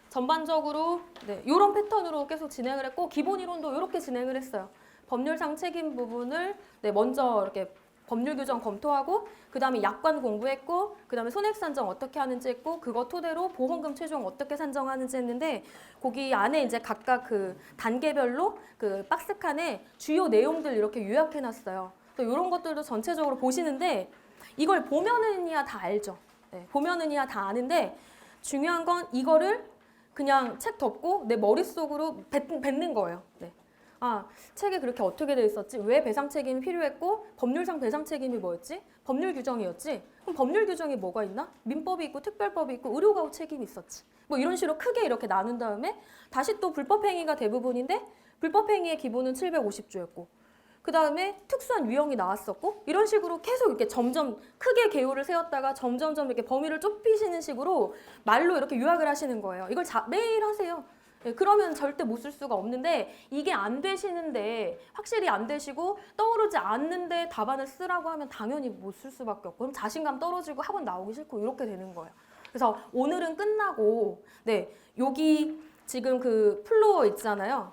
전반적으로 이런 패턴으로 계속 진행을 했고 기본 이론도 이렇게 진행을 했어요. 법률상 책임 부분을 먼저 이렇게 법률 규정 검토하고 그 다음에 약관 공부했고 그 다음에 손해액 산정 어떻게 하는지 했고 그거 토대로 보험금 최종 어떻게 산정하는지 했는데 거기 안에 이제 각각 그 단계별로 그 박스 칸에 주요 내용들 이렇게 요약해놨어요. 또 이런 것들도 전체적으로 보시는데 이걸 보면은이야 다 알죠. 네, 보면은이야 다 아는데 중요한 건 이거를 그냥 책 덮고 내 머릿속으로 뱉는 거예요. 네. 아, 책에 그렇게 어떻게 돼 있었지? 왜 배상 책임이 필요했고 법률상 배상 책임이 뭐였지? 법률 규정이었지? 그럼 법률 규정이 뭐가 있나? 민법이 있고 특별법이 있고 의료가후 책임이 있었지. 뭐 이런 식으로 크게 이렇게 나눈 다음에 다시 또 불법행위가 대부분인데 불법행위의 기본은 750조였고 그 다음에 특수한 유형이 나왔었고 이런 식으로 계속 이렇게 점점 크게 개요를 세웠다가 점점점 이렇게 범위를 좁히시는 식으로 말로 이렇게 요약을 하시는 거예요. 이걸 매일 하세요. 네, 그러면 절대 못 쓸 수가 없는데 이게 안 되시는데 확실히 안 되시고 떠오르지 않는데 답안을 쓰라고 하면 당연히 못 쓸 수밖에 없고 그럼 자신감 떨어지고 학원 나오기 싫고 이렇게 되는 거예요. 그래서 오늘은 끝나고 여기 지금 그 플로어 있잖아요.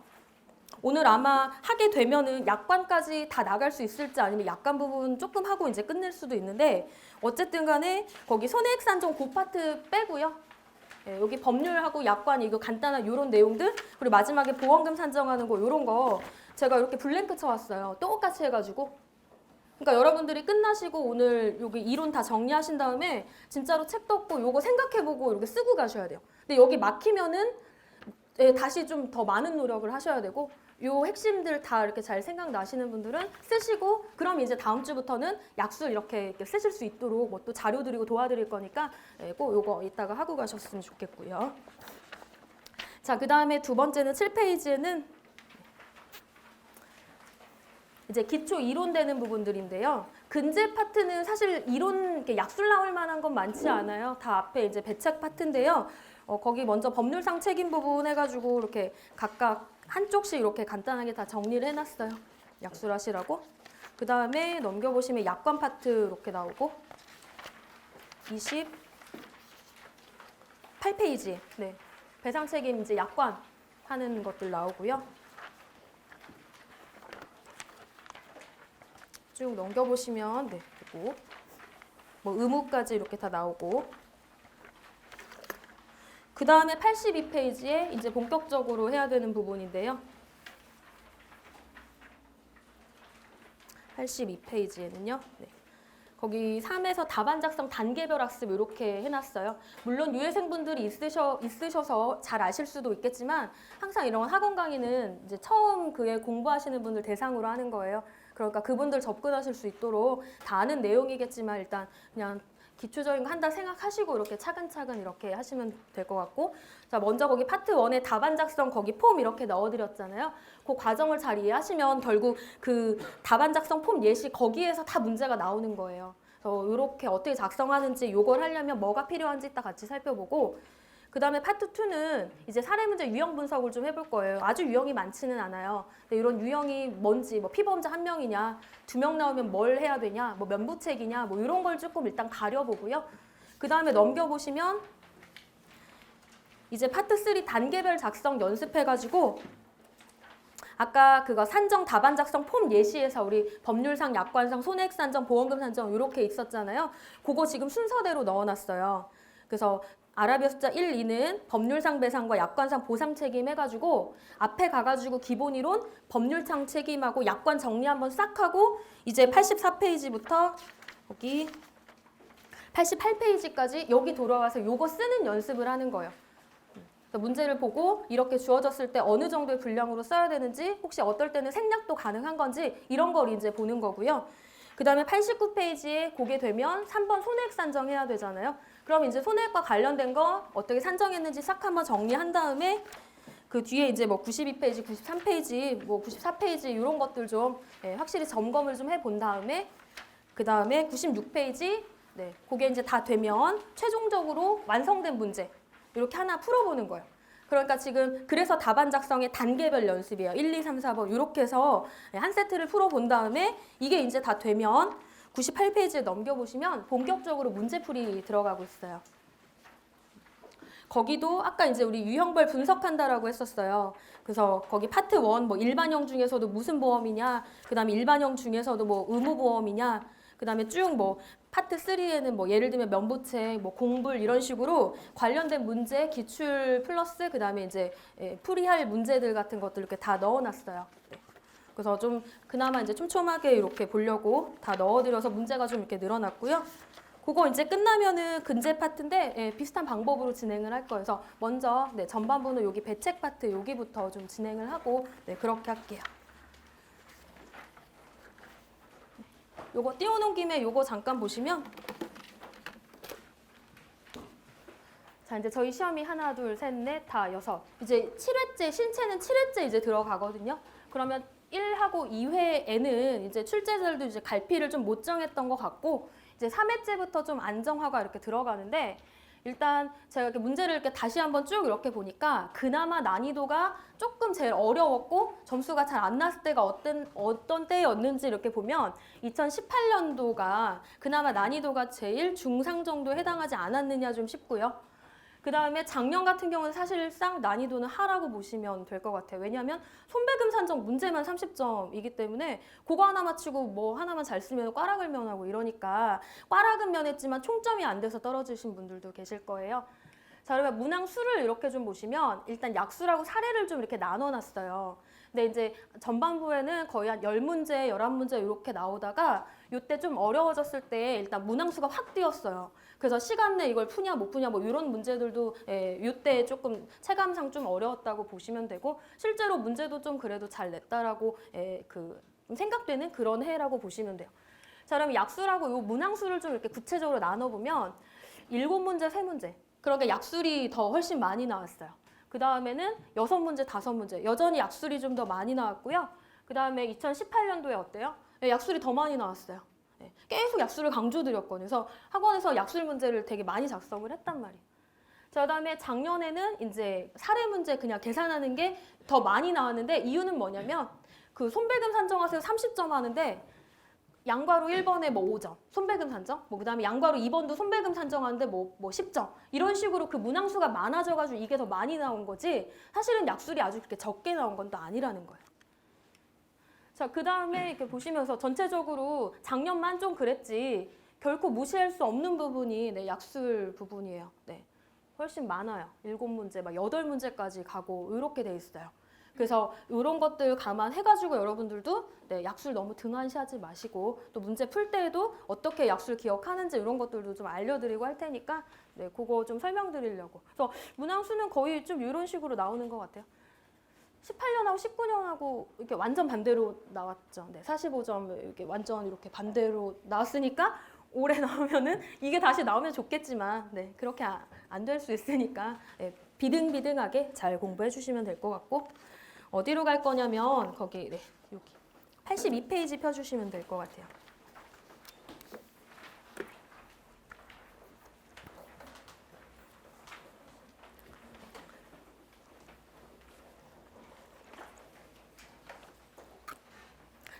오늘 아마 하게 되면은 약관까지 다 나갈 수 있을지 아니면 약관 부분 조금 하고 이제 끝낼 수도 있는데 어쨌든 간에 거기 손해액 산정 그 파트 빼고요. 네, 여기 법률하고 약관 이거 간단한 이런 내용들 그리고 마지막에 보험금 산정하는 거 이런 거 제가 이렇게 블랭크 쳐왔어요. 똑같이 해가지고 그러니까 여러분들이 끝나시고 오늘 여기 이론 다 정리하신 다음에 진짜로 책도 없고 요거 생각해보고 이렇게 쓰고 가셔야 돼요. 근데 여기 막히면은 다시 좀 더 많은 노력을 하셔야 되고 요 핵심들 다 이렇게 잘 생각나시는 분들은 쓰시고 그럼 이제 다음 주부터는 약술 이렇게 쓰실 수 있도록 뭐 또 자료 드리고 도와드릴 거니까 꼭 요거 이따가 하고 가셨으면 좋겠고요. 자, 그 다음에 두 번째는 7페이지에는 이제 기초 이론 되는 부분들인데요. 근제 파트는 사실 이론 이렇게 약술 나올 만한 건 많지 않아요. 다 앞에 이제 배책 파트인데요. 거기 먼저 법률상 책임 부분 해가지고 이렇게 각각 한쪽씩 이렇게 간단하게 다 정리를 해놨어요. 약술하시라고. 그 다음에 넘겨보시면 약관 파트 이렇게 나오고 28페이지 네. 배상 책임 이제 약관 하는 것들 나오고요. 쭉 넘겨보시면 네, 그리고 뭐 의무까지 이렇게 다 나오고 그 다음에 82페이지에 이제 본격적으로 해야 되는 부분인데요. 82페이지에는요. 네. 거기 3에서 답안 작성 단계별 학습 이렇게 해놨어요. 물론 유해생분들이 있으셔서 잘 아실 수도 있겠지만 항상 이런 학원 강의는 이제 처음 그에 공부하시는 분들 대상으로 하는 거예요. 그러니까 그분들 접근하실 수 있도록 다 아는 내용이겠지만 일단 그냥 기초적인 거 한다 생각하시고 이렇게 차근차근 이렇게 하시면 될 것 같고 자 먼저 거기 파트 1에 답안 작성 거기 폼 이렇게 넣어드렸잖아요. 그 과정을 잘 이해하시면 결국 그 답안 작성 폼 예시 거기에서 다 문제가 나오는 거예요. 그래서 이렇게 어떻게 작성하는지 이걸 하려면 뭐가 필요한지 이따 같이 살펴보고 그 다음에 파트 2는 이제 사례 문제 유형 분석을 좀 해볼 거예요. 아주 유형이 많지는 않아요. 근데 이런 유형이 뭔지, 뭐 피보험자 1명이냐, 2명 나오면 뭘 해야 되냐, 뭐 면부책이냐, 뭐 이런 걸 조금 일단 가려보고요. 그 다음에 넘겨보시면 이제 파트 3 단계별 작성 연습해가지고 아까 그거 산정 답안 작성 폼 예시에서 우리 법률상, 약관상, 손해액 산정, 보험금 산정 이렇게 있었잖아요. 그거 지금 순서대로 넣어놨어요. 그래서 아라비아 숫자 1, 2는 법률상 배상과 약관상 보상 책임 해가지고 앞에 가가지고 기본 이론, 법률상 책임하고 약관 정리 한번 싹 하고 이제 84페이지부터 여기 88페이지까지 여기 돌아와서 요거 쓰는 연습을 하는 거예요. 문제를 보고 이렇게 주어졌을 때 어느 정도의 분량으로 써야 되는지 혹시 어떨 때는 생략도 가능한 건지 이런 걸 이제 보는 거고요. 그 다음에 89페이지에 보게 되면 3번 손해액 산정해야 되잖아요. 그럼 이제 손해액과 관련된 거 어떻게 산정했는지 싹 한번 정리한 다음에 그 뒤에 이제 뭐 92페이지, 93페이지, 뭐 94페이지 이런 것들 좀 확실히 점검을 좀 해본 다음에 그 다음에 96페이지 네, 그게 이제 다 되면 최종적으로 완성된 문제 이렇게 하나 풀어보는 거예요. 그러니까 지금 그래서 답안 작성의 단계별 연습이에요. 1, 2, 3, 4번 이렇게 해서 한 세트를 풀어본 다음에 이게 이제 다 되면 98페이지에 넘겨보시면 본격적으로 문제풀이 들어가고 있어요. 거기도 아까 이제 우리 유형별 분석한다라고 했었어요. 그래서 거기 파트 1 뭐 일반형 중에서도 무슨 보험이냐, 그 다음에 일반형 중에서도 뭐 의무보험이냐, 그 다음에 쭉 뭐 파트 3에는 뭐 예를 들면 면부책, 뭐 공불 이런 식으로 관련된 문제, 기출 플러스 그 다음에 이제 풀이할 문제들 같은 것들 이렇게 다 넣어놨어요. 그래서 좀 그나마 이제 촘촘하게 이렇게 보려고 다 넣어드려서 문제가 좀 이렇게 늘어났고요. 그거 이제 끝나면은 근제 파트인데 비슷한 방법으로 진행을 할 거예요. 그래서 먼저 전반부는 여기 배책 파트 여기부터 좀 진행을 하고 그렇게 할게요. 요거 띄워놓은 김에 요거 잠깐 보시면 자 이제 저희 시험이 하나, 둘, 셋, 넷, 다, 여섯 이제 7회째 신체는 7회째 이제 들어가거든요. 그러면 1하고 2회에는 이제 출제자들도 이제 갈피를 좀 못 정했던 것 같고 이제 3회째부터 좀 안정화가 이렇게 들어가는데 일단 제가 이렇게 문제를 이렇게 다시 한번 쭉 이렇게 보니까 그나마 난이도가 조금 제일 어려웠고 점수가 잘 안 났을 때가 어떤 때였는지 이렇게 보면 2018년도가 그나마 난이도가 제일 중상 정도에 해당하지 않았느냐 좀 싶고요. 그 다음에 작년 같은 경우는 사실상 난이도는 하라고 보시면 될 것 같아요. 왜냐하면 손배금 산정 문제만 30점이기 때문에 그거 하나 맞추고 뭐 하나만 잘 쓰면 꽈락을 면하고 이러니까 꽈락은 면했지만 총점이 안 돼서 떨어지신 분들도 계실 거예요. 자, 그러면 문항 수를 이렇게 좀 보시면 일단 약수라고 사례를 좀 이렇게 나눠놨어요. 근데 이제 전반부에는 거의 한 10문제, 11문제 이렇게 나오다가 이때 좀 어려워졌을 때 일단 문항수가 확 뛰었어요. 그래서 시간 내 이걸 푸냐 못 푸냐 뭐 이런 문제들도 이때 조금 체감상 좀 어려웠다고 보시면 되고 실제로 문제도 좀 그래도 잘 냈다라고 생각되는 그런 해라고 보시면 돼요. 자, 그럼 약수라고 요 문항수를 좀 이렇게 구체적으로 나눠보면 7문제, 3문제. 그러니까 약술이 더 훨씬 많이 나왔어요. 그 다음에는 6문제, 5문제. 여전히 약술이 좀 더 많이 나왔고요. 그 다음에 2018년도에 어때요? 네, 약술이 더 많이 나왔어요. 네, 계속 약술을 강조드렸거든요. 그래서 학원에서 약술 문제를 되게 많이 작성을 했단 말이에요. 자, 그다음에 작년에는 이제 사례 문제 그냥 계산하는 게 더 많이 나왔는데 이유는 뭐냐면 그 손배금 산정하세요 30점 하는데 양괄호 1번에 뭐 5점 손배금 산정, 뭐 그다음에 양괄호 2번도 손배금 산정하는데 뭐 10점 이런 식으로 그 문항수가 많아져가지고 이게 더 많이 나온 거지 사실은 약술이 아주 그렇게 적게 나온 건 또 아니라는 거예요. 자, 그다음에 이렇게 보시면서 전체적으로 작년만 좀 그랬지 결코 무시할 수 없는 부분이 네, 약술 부분이에요. 네. 훨씬 많아요. 7문제, 막 8문제까지 가고 이렇게 돼 있어요. 그래서 이런 것들 감안해가지고 여러분들도 네, 약술 너무 등한시하지 마시고 또 문제 풀 때에도 어떻게 약술 기억하는지 이런 것들도 좀 알려드리고 할 테니까 네, 그거 좀 설명드리려고. 그래서 문항수는 거의 좀 이런 식으로 나오는 것 같아요. 18년하고 19년하고 이렇게 완전 반대로 나왔죠. 네, 45점 이렇게 완전 이렇게 반대로 나왔으니까 올해 나오면은 이게 다시 나오면 좋겠지만 네, 그렇게 안 될 수 있으니까 네, 비등비등하게 잘 공부해 주시면 될 것 같고 어디로 갈 거냐면 거기 네, 여기 82페이지 펴주시면 될 것 같아요.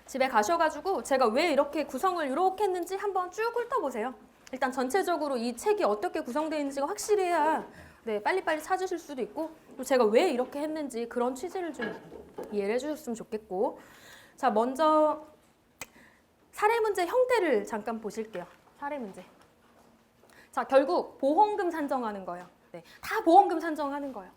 집에 가셔가지고 제가 왜 이렇게 구성을 이렇게 했는지 한번 쭉 훑어보세요. 일단 전체적으로 이 책이 어떻게 구성되어 있는지가 확실해야 네, 빨리빨리 찾으실 수도 있고 또 제가 왜 이렇게 했는지 그런 취지를 좀 이해를 해주셨으면 좋겠고 자, 먼저 사례 문제 형태를 잠깐 보실게요. 사례 문제. 자, 결국 보험금 산정하는 거예요. 네, 다 보험금 산정하는 거예요.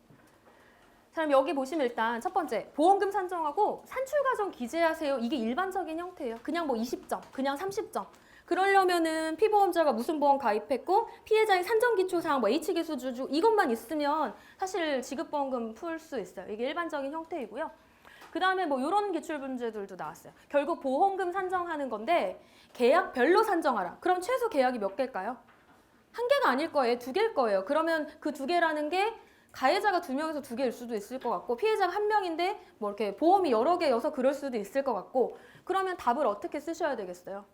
자, 그럼 여기 보시면 일단 첫 번째 보험금 산정하고 산출과정 기재하세요. 이게 일반적인 형태예요. 그냥 뭐 20점, 그냥 30점. 그러려면은 피보험자가 무슨 보험 가입했고 피해자의 산정기초사항, 뭐 H기수주주 이것만 있으면 사실 지급보험금 풀 수 있어요. 이게 일반적인 형태이고요. 그 다음에 뭐 이런 기출 문제들도 나왔어요. 결국 보험금 산정하는 건데 계약별로 산정하라. 그럼 최소 계약이 몇 개일까요? 한 개가 아닐 거예요. 2개일 거예요. 그러면 그 2개라는 게 가해자가 2명에서 2개일 수도 있을 것 같고 피해자가 1명인데 뭐 이렇게 보험이 여러 개여서 그럴 수도 있을 것 같고 그러면 답을 어떻게 쓰셔야 되겠어요?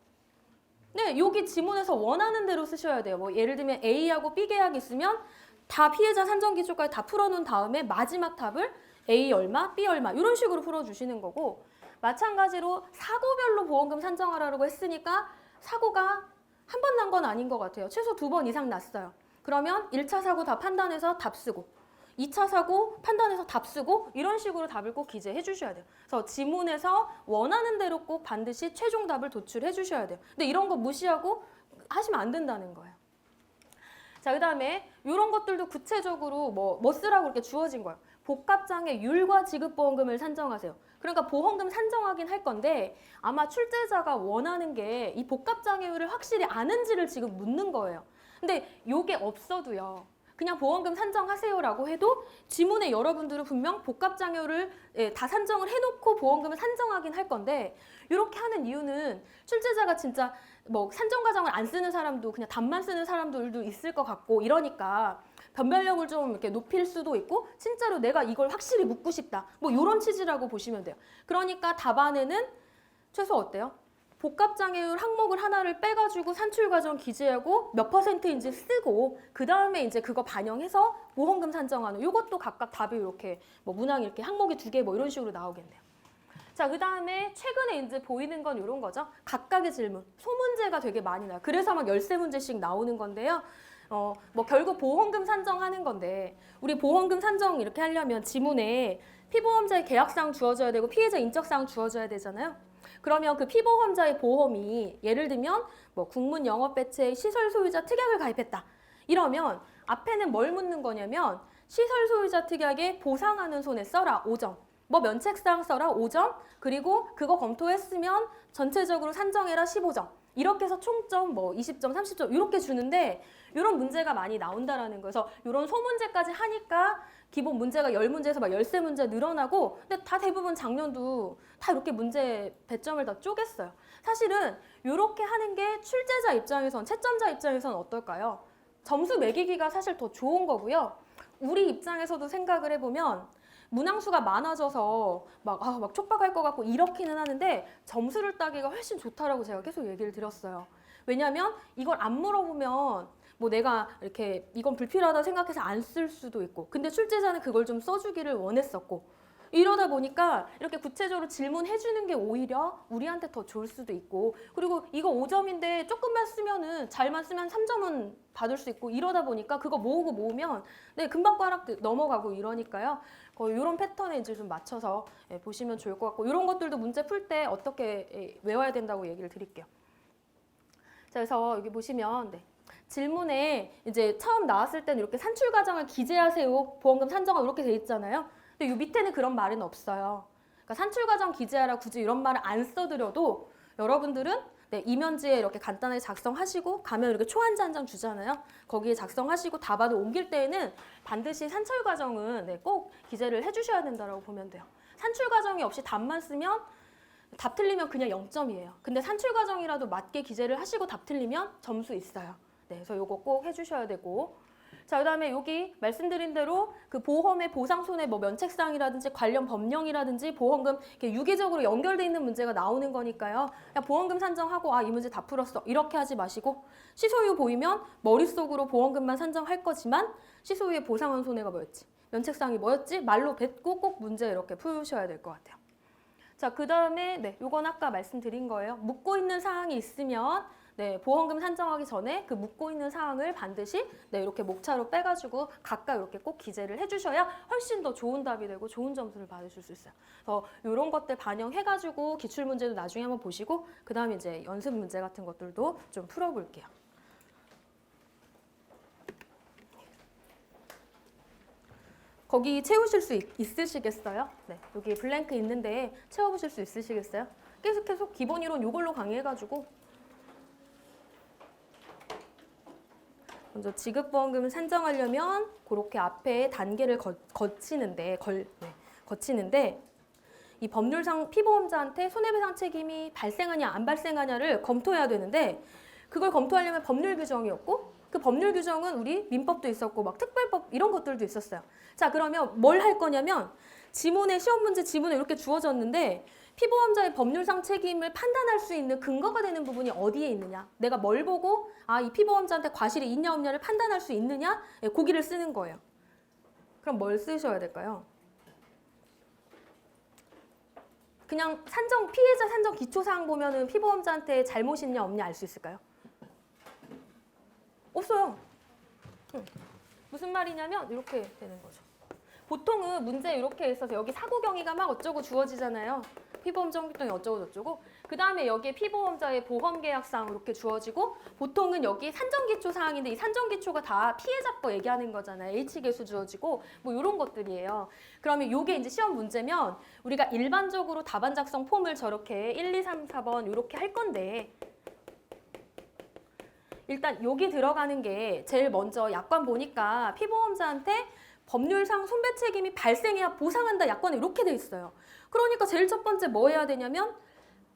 네, 여기 지문에서 원하는 대로 쓰셔야 돼요. 뭐 예를 들면 A하고 B 계약이 있으면 다 피해자 산정 기초까지 다 풀어놓은 다음에 마지막 답을 A 얼마, B 얼마 이런 식으로 풀어주시는 거고 마찬가지로 사고별로 보험금 산정하라고 했으니까 사고가 한 번 난 건 아닌 것 같아요. 최소 2번 이상 났어요. 그러면 1차 사고 다 판단해서 답 쓰고 2차 사고 판단해서 답 쓰고 이런 식으로 답을 꼭 기재해 주셔야 돼요. 그래서 지문에서 원하는 대로 꼭 반드시 최종 답을 도출해 주셔야 돼요. 근데 이런 거 무시하고 하시면 안 된다는 거예요. 자, 그 다음에 이런 것들도 구체적으로 뭐 쓰라고 이렇게 주어진 거예요. 복합장애율과 지급보험금을 산정하세요. 그러니까 보험금 산정하긴 할 건데 아마 출제자가 원하는 게 이 복합장애율을 확실히 아는지를 지금 묻는 거예요. 근데 이게 없어도요. 그냥 보험금 산정하세요라고 해도 지문에 여러분들은 분명 복합장애율을 다 산정을 해놓고 보험금을 산정하긴 할 건데 이렇게 하는 이유는 출제자가 진짜 뭐 산정 과정을 안 쓰는 사람도 그냥 답만 쓰는 사람들도 있을 것 같고 이러니까 변별력을 좀 이렇게 높일 수도 있고 진짜로 내가 이걸 확실히 묻고 싶다 뭐 이런 취지라고 보시면 돼요. 그러니까 답안에는 최소 어때요? 복합장애율 항목을 하나를 빼가지고 산출과정 기재하고 몇 %인지 쓰고 그 다음에 이제 그거 반영해서 보험금 산정하는 이것도 각각 답이 이렇게 뭐 문항 이렇게 항목이 2개 뭐 이런 식으로 나오겠네요. 자, 그 다음에 최근에 이제 보이는 건 이런 거죠. 각각의 질문, 소문제가 되게 많이 나요. 그래서 막 13문제씩 나오는 건데요. 뭐 결국 보험금 산정하는 건데 우리 보험금 산정 이렇게 하려면 지문에 피보험자의 계약사항 주어져야 되고 피해자 인적사항 주어져야 되잖아요. 그러면 그 피보험자의 보험이 예를 들면 뭐 국문 영업 배치 시설 소유자 특약을 가입했다. 이러면 앞에는 뭘 묻는 거냐면 시설 소유자 특약에 보상하는 손에 써라 5점. 뭐 면책사항 써라 5점. 그리고 그거 검토했으면 전체적으로 산정해라 15점. 이렇게 해서 총점 뭐 20점, 30점 이렇게 주는데 이런 문제가 많이 나온다라는 거예요. 그래서 이런 소문제까지 하니까 기본 문제가 10문제에서 막 13문제 늘어나고 근데 다 대부분 작년도 다 이렇게 문제 배점을 다 쪼갰어요. 사실은 이렇게 하는 게 출제자 입장에선 채점자 입장에선 어떨까요? 점수 매기기가 사실 더 좋은 거고요. 우리 입장에서도 생각을 해보면 문항수가 많아져서 막 촉박할 것 같고 이렇기는 하는데 점수를 따기가 훨씬 좋다라고 제가 계속 얘기를 드렸어요. 왜냐하면 이걸 안 물어보면 뭐 내가 이렇게 이건 불필요하다 생각해서 안 쓸 수도 있고, 근데 출제자는 그걸 좀 써주기를 원했었고, 이러다 보니까 이렇게 구체적으로 질문해 주는 게 오히려 우리한테 더 좋을 수도 있고, 그리고 이거 5점인데 조금만 쓰면은 잘만 쓰면 3점은 받을 수 있고, 이러다 보니까 그거 모으면 네, 금방 꽈락 넘어가고 이러니까요. 이런 패턴에 이제 좀 맞춰서 보시면 좋을 것 같고, 이런 것들도 문제 풀 때 어떻게 외워야 된다고 얘기를 드릴게요. 자, 그래서 여기 보시면 질문에 이제 처음 나왔을 때는 이렇게 산출 과정을 기재하세요. 보험금 산정하 이렇게 돼 있잖아요. 근데 이 밑에는 그런 말은 없어요. 그러니까 산출 과정 기재하라 굳이 이런 말을 안 써드려도 여러분들은 이면지에 이렇게 간단하게 작성하시고 가면 이렇게 초안지 한 장 주잖아요. 거기에 작성하시고 답안을 옮길 때에는 반드시 산출 과정은 꼭 기재를 해주셔야 된다고 보면 돼요. 산출 과정이 없이 답만 쓰면 답 틀리면 그냥 0점이에요. 근데 산출 과정이라도 맞게 기재를 하시고 답 틀리면 점수 있어요. 네, 그래서 요거 꼭 해주셔야 되고. 자, 그다음에 여기 말씀드린 대로 그 보험의 보상 손해 뭐 면책사항이라든지 관련 법령이라든지 보험금 이렇게 유기적으로 연결돼 있는 문제가 나오는 거니까요. 그냥 보험금 산정하고 이 문제 다 풀었어 이렇게 하지 마시고, 시소유 보이면 머릿속으로 보험금만 산정할 거지만 시소유의 보상한 손해가 뭐였지? 면책사항이 뭐였지? 말로 뱉고 꼭 문제 이렇게 푸셔야 될 것 같아요. 자, 그다음에 요건 아까 말씀드린 거예요. 묻고 있는 사항이 있으면 보험금 산정하기 전에 그 묻고 있는 사항을 반드시 이렇게 목차로 빼가지고 각각 이렇게 꼭 기재를 해주셔야 훨씬 더 좋은 답이 되고 좋은 점수를 받으실 수 있어요. 그래서 이런 것들 반영해가지고 기출문제도 나중에 한번 보시고 그 다음에 이제 연습 문제 같은 것들도 좀 풀어볼게요. 거기 채우실 수 있으시겠어요? 네, 여기 블랭크 있는데 채워보실 수 있으시겠어요? 계속 기본 이론 이걸로 강의해가지고 먼저 지급보험금을 산정하려면 그렇게 앞에 단계를 거치는데 이 법률상 피보험자한테 손해배상 책임이 발생하냐 안 발생하냐를 검토해야 되는데, 그걸 검토하려면 법률 규정이 없고 그 법률 규정은 우리 민법도 있었고 막 특별법 이런 것들도 있었어요. 자, 그러면 뭘 할 거냐면 지문에 시험 문제 지문에 이렇게 주어졌는데 피보험자의 법률상 책임을 판단할 수 있는 근거가 되는 부분이 어디에 있느냐, 내가 뭘 보고 이 피보험자한테 과실이 있냐 없냐를 판단할 수 있느냐, 거기를 쓰는 거예요. 그럼 뭘 쓰셔야 될까요? 그냥 피해자 산정 기초사항 보면은 피보험자한테 잘못 있냐 없냐 알 수 있을까요? 없어요. 무슨 말이냐면 이렇게 되는 거죠. 보통은 문제 이렇게 있어서 여기 사고 경위가 막 어쩌고 주어지잖아요. 피보험 정기동이 어쩌고 저쩌고, 그 다음에 여기에 피보험자의 보험계약사항 이렇게 주어지고, 보통은 여기 산정기초 사항인데 이 산정기초가 다 피해자 거 얘기하는 거잖아요. H계수 주어지고 뭐 이런 것들이에요. 그러면 이게 이제 시험 문제면 우리가 일반적으로 답안 작성 폼을 저렇게 1, 2, 3, 4번 이렇게 할 건데, 일단 여기 들어가는 게 제일 먼저 약관 보니까 피보험자한테 법률상 손배 책임이 발생해야 보상한다 약관에 이렇게 돼 있어요. 그러니까 제일 첫 번째 뭐 해야 되냐면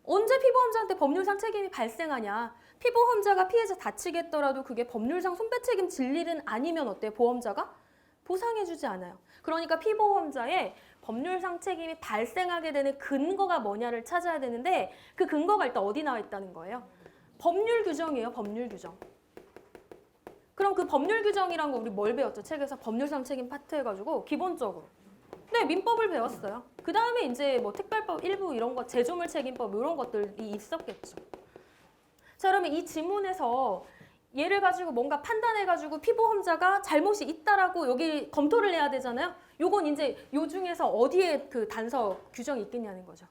언제 피보험자한테 법률상 책임이 발생하냐. 피보험자가 피해자 다치게 했더라도 그게 법률상 손배 책임 질 일은 아니면 어때요? 보험자가 보상해주지 않아요. 그러니까 피보험자의 법률상 책임이 발생하게 되는 근거가 뭐냐를 찾아야 되는데, 그 근거가 일단 어디 나와 있다는 거예요? 법률 규정이에요. 법률 규정. 그럼 그 법률 규정이란 거 우리 뭘 배웠죠? 책에서 법률상 책임 파트 해가지고 기본적으로 민법을 배웠어요. 그 다음에 이제 뭐 특별법 일부 이런 거, 제조물 책임법 이런 것들이 있었겠죠. 자, 그러면 이 지문에서 얘를 가지고 뭔가 판단해가지고 피보험자가 잘못이 있다라고 여기 검토를 해야 되잖아요. 요건 이제 요 중에서 어디에 그 단서 규정이 있겠냐는 거죠.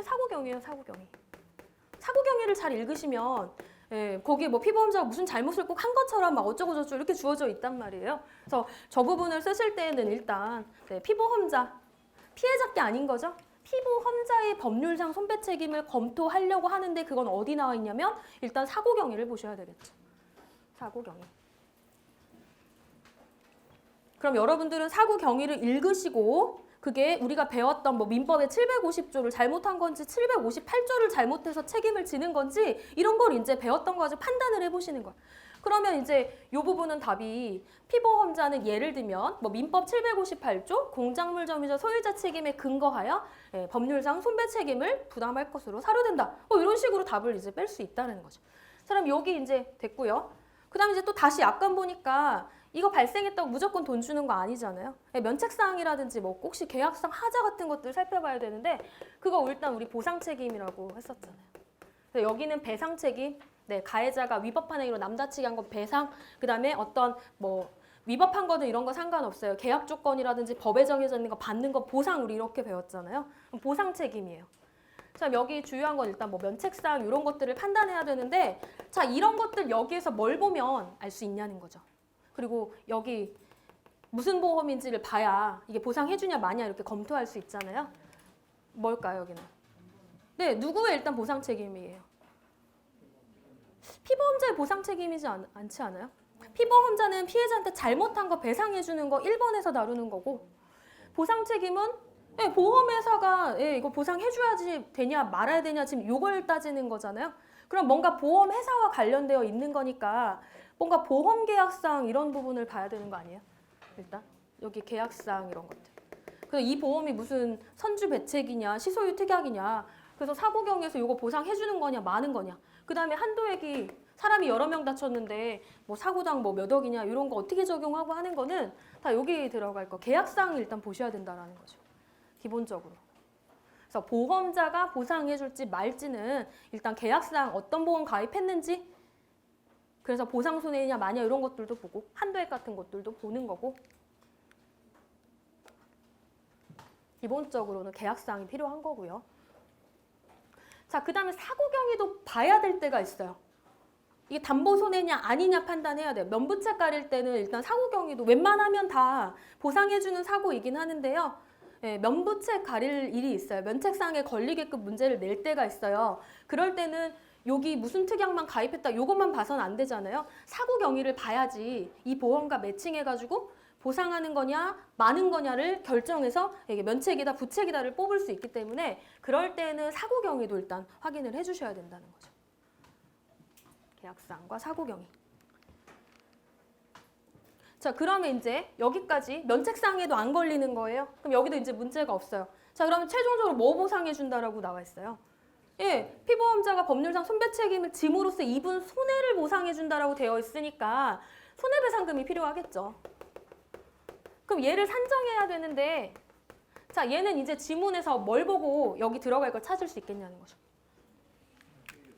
사고경위예요, 사고경위. 사고경위를 잘 읽으시면 거기에 뭐 피보험자가 무슨 잘못을 꼭 한 것처럼 막 어쩌고 저쩌고 이렇게 주어져 있단 말이에요. 그래서 저 부분을 쓰실 때는 일단 피보험자, 피해자 게 아닌 거죠. 피보험자의 법률상 손배 책임을 검토하려고 하는데 그건 어디 나와 있냐면 일단 사고경위를 보셔야 되겠죠. 사고경위. 그럼 여러분들은 사고경위를 읽으시고 그게 우리가 배웠던 뭐 민법의 750조를 잘못한 건지 758조를 잘못해서 책임을 지는 건지 이런 걸 이제 배웠던 거 가지고 판단을 해보시는 거야. 그러면 이제 이 부분은 답이 피보험자는 예를 들면 뭐 민법 758조 공작물 점유자 소유자 책임에 근거하여 법률상 손배 책임을 부담할 것으로 사료된다. 이런 식으로 답을 이제 뺄 수 있다는 거죠. 그럼 여기 이제 됐고요. 그다음에 이제 또 다시 약관 보니까 이거 발생했다고 무조건 돈 주는 거 아니잖아요. 면책사항이라든지 뭐 혹시 계약상 하자 같은 것들 살펴봐야 되는데 그거 일단 우리 보상 책임이라고 했었잖아요. 그래서 여기는 배상 책임. 네, 가해자가 위법한 행위로 남다치게 한 건 배상, 그 다음에 어떤 뭐 위법한 거는 이런 거 상관없어요. 계약 조건이라든지 법에 정해져 있는 거 받는 거 보상 우리 이렇게 배웠잖아요. 보상 책임이에요. 자, 여기 주요한 건 일단 뭐 면책사항 이런 것들을 판단해야 되는데 자, 이런 것들 여기에서 뭘 보면 알 수 있냐는 거죠. 그리고 여기 무슨 보험인지를 봐야 이게 보상해주냐 마냐 이렇게 검토할 수 있잖아요. 뭘까요, 여기는? 네, 누구의 일단 보상 책임이에요? 피보험자의 보상 책임이지 않지 않아요? 피보험자는 피해자한테 잘못한 거 배상해주는 거 1번에서 다루는 거고 보상 책임은 보험회사가 이거 보상해줘야지 되냐 말아야 되냐 지금 이걸 따지는 거잖아요. 그럼 뭔가 보험회사와 관련되어 있는 거니까 뭔가 보험계약상 이런 부분을 봐야 되는 거 아니에요? 일단 여기 계약상 이런 것들. 그래서 이 보험이 무슨 선주배책이냐 시소유 특약이냐 그래서 사고 경우에서 이거 보상해주는 거냐 마는 거냐 그 다음에 한도액이 사람이 여러 명 다쳤는데 뭐 사고당 뭐 몇 억이냐 이런 거 어떻게 적용하고 하는 거는 다 여기 들어갈 거. 계약상 일단 보셔야 된다라는 거죠. 기본적으로. 그래서 보험자가 보상해줄지 말지는 일단 계약상 어떤 보험 가입했는지 그래서 보상 손해냐 마냐 이런 것들도 보고 한도액 같은 것들도 보는 거고 기본적으로는 계약상이 필요한 거고요. 자, 그 다음에 사고 경위도 봐야 될 때가 있어요. 이게 담보 손해냐 아니냐 판단해야 돼요. 면부채 가릴 때는 일단 사고 경위도 웬만하면 다 보상해주는 사고이긴 하는데요. 면부채 가릴 일이 있어요. 면책상에 걸리게끔 문제를 낼 때가 있어요. 그럴 때는 여기 무슨 특약만 가입했다 이것만 봐서는 안 되잖아요. 사고 경위를 봐야지 이 보험과 매칭해가지고 보상하는 거냐 마는 거냐를 결정해서 이게 면책이다 부책이다를 뽑을 수 있기 때문에 그럴 때는 사고 경위도 일단 확인을 해주셔야 된다는 거죠. 계약사항과 사고 경위. 자, 그러면 이제 여기까지 면책사항에도 안 걸리는 거예요. 그럼 여기도 이제 문제가 없어요. 자, 그러면 최종적으로 뭐 보상해 준다라고 나와 있어요? 피보험자가 법률상 손배 책임을 짐으로써 입은 손해를 보상해 준다라고 되어 있으니까 손해배상금이 필요하겠죠. 그럼 얘를 산정해야 되는데 자, 얘는 이제 지문에서 뭘 보고 여기 들어갈 걸 찾을 수 있겠냐는 거죠.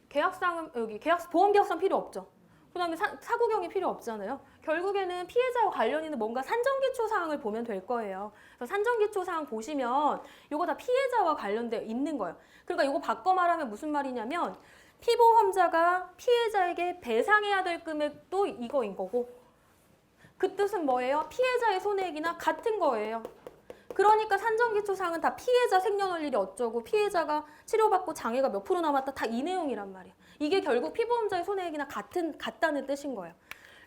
계약상은 여기 보험계약상 필요 없죠. 그 다음에 사고경이 필요 없잖아요. 결국에는 피해자와 관련 있는 뭔가 산정기초사항을 보면 될 거예요. 그래서 산정기초사항 보시면 이거 다 피해자와 관련되어 있는 거예요. 그러니까 이거 바꿔 말하면 무슨 말이냐면 피보험자가 피해자에게 배상해야 될 금액도 이거인 거고 그 뜻은 뭐예요? 피해자의 손해액이나 같은 거예요. 그러니까 산정기초사항은 다 피해자 생년월일이 어쩌고 피해자가 치료받고 장애가 몇 프로 남았다 다 이 내용이란 말이에요. 이게 결국 피보험자의 손해액이나 같다는 뜻인 거예요.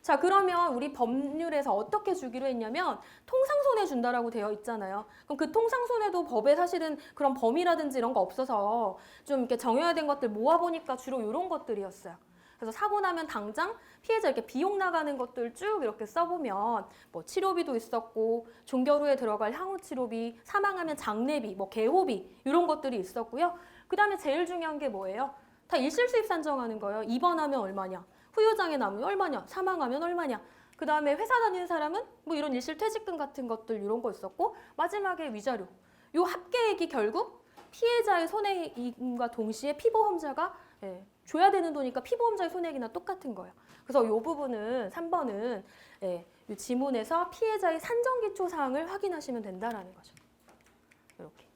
자, 그러면 우리 법률에서 어떻게 주기로 했냐면 통상손해 준다라고 되어 있잖아요. 그럼 그 통상손해도 법에 사실은 그런 범위라든지 이런 거 없어서 좀 이렇게 정해야 된 것들 모아보니까 주로 이런 것들이었어요. 그래서 사고 나면 당장 피해자 이렇게 비용 나가는 것들 쭉 이렇게 써보면 뭐 치료비도 있었고 종결 후에 들어갈 향후 치료비, 사망하면 장례비, 뭐 개호비 이런 것들이 있었고요. 그 다음에 제일 중요한 게 뭐예요? 다 일실수입 산정하는 거예요. 입원하면 얼마냐, 후유장애 남으면 얼마냐, 사망하면 얼마냐. 그 다음에 회사 다니는 사람은 뭐 이런 일실퇴직금 같은 것들 이런 거 있었고 마지막에 위자료. 요 합계액이 결국 피해자의 손해임과 동시에 피보험자가 줘야 되는 돈이니까 피보험자의 손해액이나 똑같은 거예요. 그래서 이 부분은 3번은 이 지문에서 피해자의 산정기초 사항을 확인하시면 된다라는 거죠. 이렇게.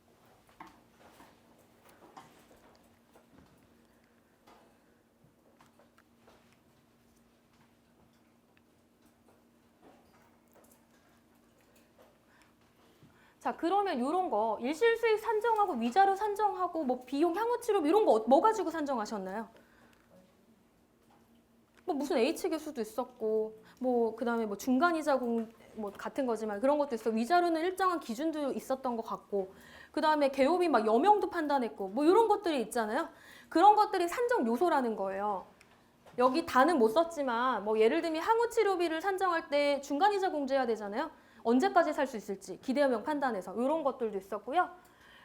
자, 그러면 이런 거 일실수익 산정하고 위자료 산정하고 뭐 비용 향후치료 이런 거 뭐 가지고 산정하셨나요? 뭐 무슨 H계수도 있었고 뭐 그다음에 뭐 중간이자공 뭐 같은 거지만 그런 것도 있어. 위자료는 일정한 기준도 있었던 것 같고 그다음에 개업이 막 여명도 판단했고 뭐 이런 것들이 있잖아요. 그런 것들이 산정 요소라는 거예요. 여기 다는 못 썼지만 뭐 예를 들면 항우치료비를 산정할 때 중간이자 공제해야 되잖아요. 언제까지 살 수 있을지 기대금융 판단에서 이런 것들도 있었고요.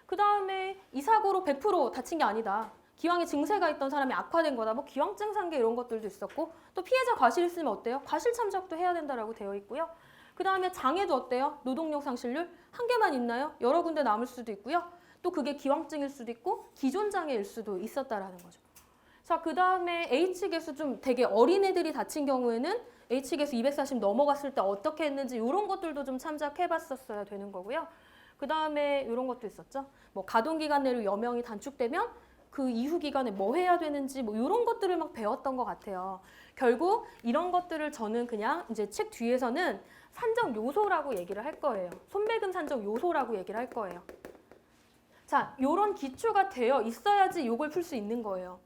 그 다음에 이 사고로 100% 다친 게 아니다. 기왕에 증세가 있던 사람이 악화된 거다. 뭐 기왕증 상계 이런 것들도 있었고 또 피해자 과실 있으면 어때요? 과실 참작도 해야 된다라고 되어 있고요. 그 다음에 장애도 어때요? 노동력 상실률 한 개만 있나요? 여러 군데 남을 수도 있고요. 또 그게 기왕증일 수도 있고 기존 장애일 수도 있었다라는 거죠. 자, 그 다음에 H계수 좀 되게 어린 애들이 다친 경우에는 H계수 240 넘어갔을 때 어떻게 했는지 이런 것들도 좀 참작해봤었어야 되는 거고요. 그 다음에 이런 것도 있었죠. 뭐 가동기간 내로 여명이 단축되면 그 이후 기간에 뭐 해야 되는지 뭐 이런 것들을 막 배웠던 것 같아요. 결국 이런 것들을 저는 그냥 이제 책 뒤에서는 산정 요소라고 얘기를 할 거예요. 손배금 산정 요소라고 얘기를 할 거예요. 자, 요런 기초가 되어 있어야지 요걸 풀 수 있는 거예요.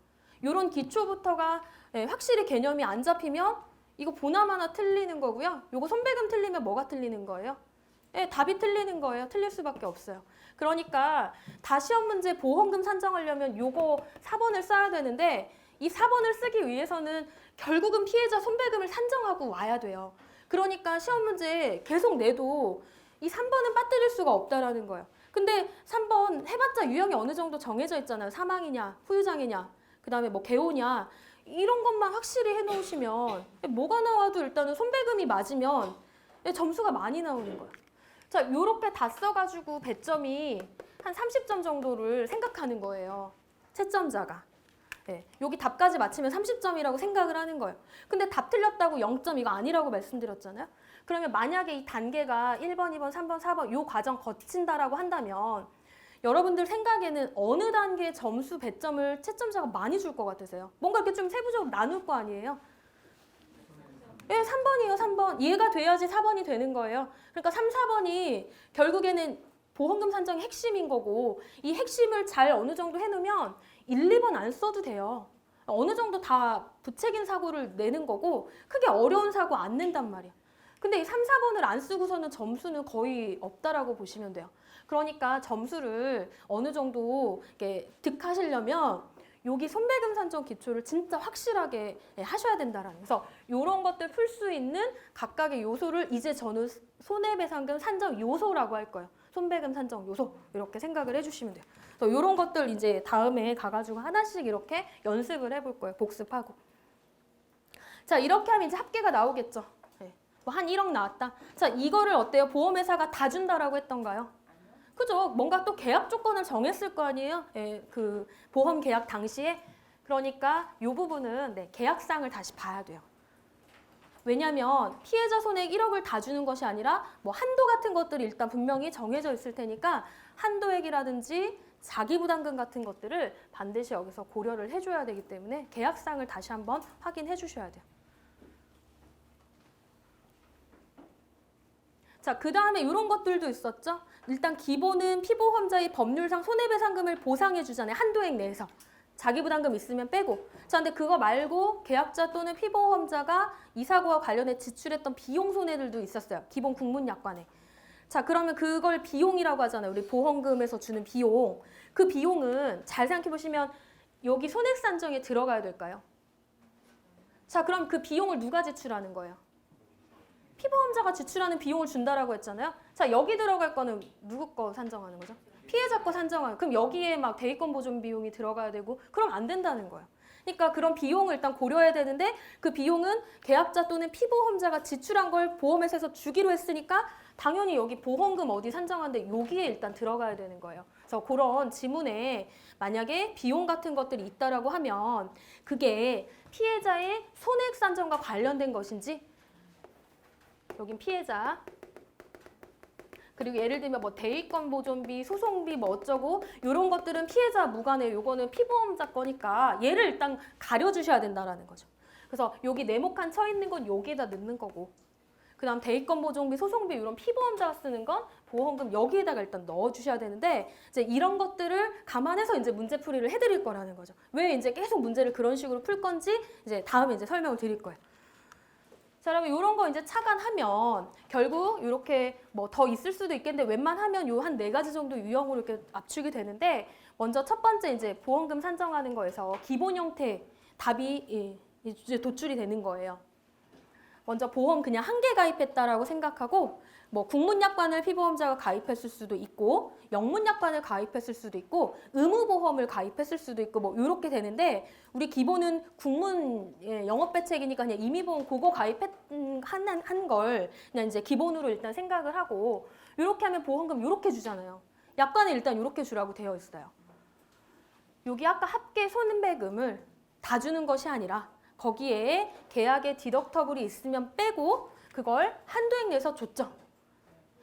요런 기초부터가 확실히 개념이 안 잡히면 이거 보나마나 틀리는 거고요. 요거 손배금 틀리면 뭐가 틀리는 거예요? 답이 틀리는 거예요. 틀릴 수밖에 없어요. 그러니까 다 시험 문제 보험금 산정하려면 요거 4번을 써야 되는데 이 4번을 쓰기 위해서는 결국은 피해자 손배금을 산정하고 와야 돼요. 그러니까 시험 문제 계속 내도 이 3번은 빠뜨릴 수가 없다라는 거예요. 근데 3번 해봤자 유형이 어느 정도 정해져 있잖아요. 사망이냐, 후유장애냐, 그 다음에 뭐 개호냐 이런 것만 확실히 해놓으시면 뭐가 나와도 일단은 손배금이 맞으면 점수가 많이 나오는 거예요. 자, 요렇게 다 써가지고 배점이 한 30점 정도를 생각하는 거예요. 채점자가. 여기 답까지 맞히면 30점이라고 생각을 하는 거예요. 근데 답 틀렸다고 0점 이거 아니라고 말씀드렸잖아요. 그러면 만약에 이 단계가 1번, 2번, 3번, 4번 요 과정 거친다라고 한다면 여러분들 생각에는 어느 단계의 점수 배점을 채점자가 많이 줄 것 같으세요? 뭔가 이렇게 좀 세부적으로 나눌 거 아니에요? 3번이에요, 3번. 이해가 돼야지 4번이 되는 거예요. 그러니까 3, 4번이 결국에는 보험금 산정의 핵심인 거고 이 핵심을 잘 어느 정도 해놓으면 1, 2번 안 써도 돼요. 어느 정도 다 부책인 사고를 내는 거고 크게 어려운 사고 안 낸단 말이에요. 근데 이 3, 4번을 안 쓰고서는 점수는 거의 없다라고 보시면 돼요. 그러니까 점수를 어느 정도 이렇게 득하시려면 여기 손배금 산정 기초를 진짜 확실하게 하셔야 된다라는. 그래서 이런 것들 풀 수 있는 각각의 요소를 이제 저는 손해배상금 산정 요소라고 할 거예요. 손배금 산정 요소 이렇게 생각을 해주시면 돼요. 그래서 이런 것들 이제 다음에 가가지고 하나씩 이렇게 연습을 해볼 거예요. 복습하고. 자, 이렇게 하면 이제 합계가 나오겠죠. 뭐 한 1억 나왔다. 자, 이거를 어때요? 보험회사가 다 준다라고 했던가요? 그죠? 뭔가 또 계약 조건을 정했을 거 아니에요? 그 보험 계약 당시에. 그러니까 이 부분은 계약상을 다시 봐야 돼요. 왜냐하면 피해자 손해액 1억을 다 주는 것이 아니라 뭐 한도 같은 것들이 일단 분명히 정해져 있을 테니까 한도액이라든지 자기부담금 같은 것들을 반드시 여기서 고려를 해줘야 되기 때문에 계약상을 다시 한번 확인해 주셔야 돼요. 자, 그 다음에 이런 것들도 있었죠. 일단 기본은 피보험자의 법률상 손해배상금을 보상해 주잖아요. 한도액 내에서. 자기부담금 있으면 빼고. 자, 근데 그거 말고 계약자 또는 피보험자가 이 사고와 관련해 지출했던 비용 손해들도 있었어요. 기본 국문약관에. 자, 그러면 그걸 비용이라고 하잖아요. 우리 보험금에서 주는 비용. 그 비용은 잘 생각해 보시면 여기 손해액 산정에 들어가야 될까요? 자, 그럼 그 비용을 누가 지출하는 거예요? 피보험자가 지출하는 비용을 준다라고 했잖아요. 자, 여기 들어갈 거는 누구 거 산정하는 거죠? 피해자 거 산정하는. 그럼 여기에 막 대위권 보존 비용이 들어가야 되고 그럼 안 된다는 거예요. 그러니까 그런 비용을 일단 고려해야 되는데 그 비용은 계약자 또는 피보험자가 지출한 걸 보험회사에서 주기로 했으니까 당연히 여기 보험금 어디 산정하는데 여기에 일단 들어가야 되는 거예요. 그래서 그런 지문에 만약에 비용 같은 것들이 있다라고 하면 그게 피해자의 손해액 산정과 관련된 것인지 여긴 피해자. 그리고 예를 들면 뭐 대위권 보존비, 소송비 뭐 어쩌고 이런 것들은 피해자 무관해요. 요거는 피보험자 거니까 얘를 일단 가려주셔야 된다라는 거죠. 그래서 여기 네모칸 쳐 있는 건 여기에다 넣는 거고 그 다음 대위권 보존비, 소송비 이런 피보험자가 쓰는 건 보험금 여기에다가 일단 넣어주셔야 되는데 이제 이런 것들을 감안해서 이제 문제풀이를 해드릴 거라는 거죠. 왜 이제 계속 문제를 그런 식으로 풀 건지 이제 다음에 이제 설명을 드릴 거예요. 자, 그러면 이런 거 이제 착안하면 결국 이렇게 뭐 더 있을 수도 있겠는데 웬만하면 요 한 4가지 정도 유형으로 이렇게 압축이 되는데 먼저 첫 번째 이제 보험금 산정하는 거에서 기본 형태 답이 이제 도출이 되는 거예요. 먼저 보험 그냥 한 개 가입했다라고 생각하고 뭐 국문약관을 피보험자가 가입했을 수도 있고 영문약관을 가입했을 수도 있고 의무보험을 가입했을 수도 있고 뭐 이렇게 되는데 우리 기본은 국문 영업배책이니까 그냥 임의보험 그거 가입한 걸 그냥 이제 기본으로 일단 생각을 하고 이렇게 하면 보험금 이렇게 주잖아요. 약관에 일단 이렇게 주라고 되어 있어요. 여기 아까 합계 손배금을 다 주는 것이 아니라 거기에 계약의 디덕터블이 있으면 빼고 그걸 한도액 내서 줬죠.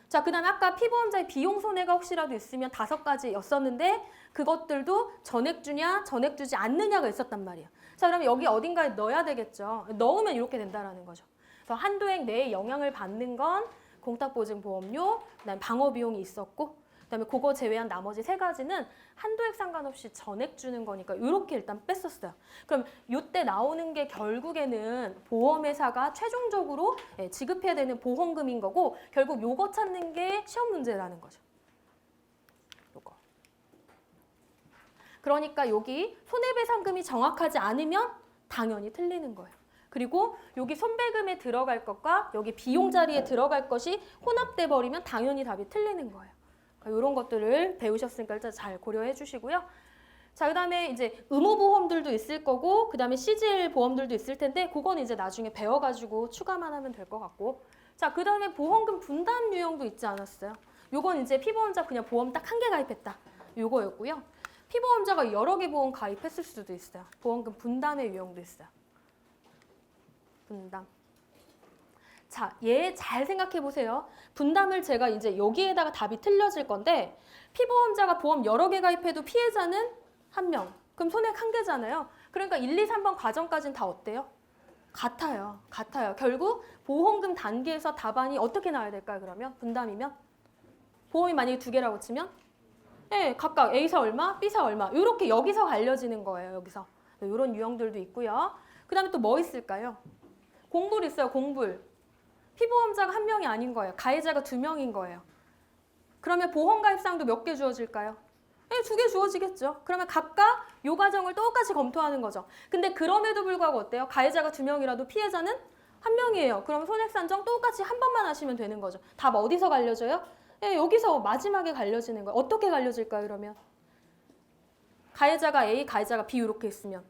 자, 그 다음에 아까 피보험자의 비용 손해가 혹시라도 있으면 5가지였었는데 그것들도 전액 주냐 전액 주지 않느냐가 있었단 말이에요. 자, 그러면 여기 어딘가에 넣어야 되겠죠. 넣으면 이렇게 된다라는 거죠. 그래서 한도액 내에 영향을 받는 건 공탁보증보험료, 그다음에 방어비용이 있었고 그다음에 그거 제외한 나머지 3가지는 한도액 상관없이 전액 주는 거니까 이렇게 일단 뺐었어요. 그럼 이때 나오는 게 결국에는 보험회사가 최종적으로 지급해야 되는 보험금인 거고 결국 요거 찾는 게 시험 문제라는 거죠. 요거. 그러니까 여기 손해배상금이 정확하지 않으면 당연히 틀리는 거예요. 그리고 여기 손배금에 들어갈 것과 여기 비용 자리에 들어갈 것이 혼합돼 버리면 당연히 답이 틀리는 거예요. 이런 것들을 배우셨으니까 일단 잘 고려해 주시고요. 자, 그 다음에 이제 의무보험들도 있을 거고, 그 다음에 CGL 보험들도 있을 텐데, 그건 이제 나중에 배워가지고 추가만 하면 될 것 같고. 자, 그 다음에 보험금 분담 유형도 있지 않았어요? 요건 이제 피보험자 그냥 보험 딱 한 개 가입했다. 요거였고요. 피보험자가 여러 개 보험 가입했을 수도 있어요. 보험금 분담의 유형도 있어요. 분담. 자, 얘 잘 생각해 보세요. 분담을 제가 이제 여기에다가 답이 틀려질 건데 피보험자가 보험 여러 개 가입해도 피해자는 1명. 그럼 손해액 1개잖아요. 그러니까 1, 2, 3번 과정까지는 다 어때요? 같아요. 같아요. 결국 보험금 단계에서 답안이 어떻게 나와야 될까요? 그러면 분담이면? 보험이 만약에 2개라고 치면? 네, 각각 A사 얼마, B사 얼마 이렇게 여기서 알려지는 거예요. 여기서. 이런 유형들도 있고요. 그 다음에 또 뭐 있을까요? 공불 있어요. 공불. 피보험자가 1명이 아닌 거예요. 가해자가 2명인 거예요. 그러면 보험가입사항도 몇 개 주어질까요? 네, 2개 주어지겠죠. 그러면 각각 요 과정을 똑같이 검토하는 거죠. 근데 그럼에도 불구하고 어때요? 가해자가 2명이라도 피해자는 1명이에요. 그럼 손해산정 똑같이 한 번만 하시면 되는 거죠. 답 어디서 갈려져요? 네, 여기서 마지막에 갈려지는 거예요. 어떻게 갈려질까요, 그러면? 가해자가 A, 가해자가 B 이렇게 있으면.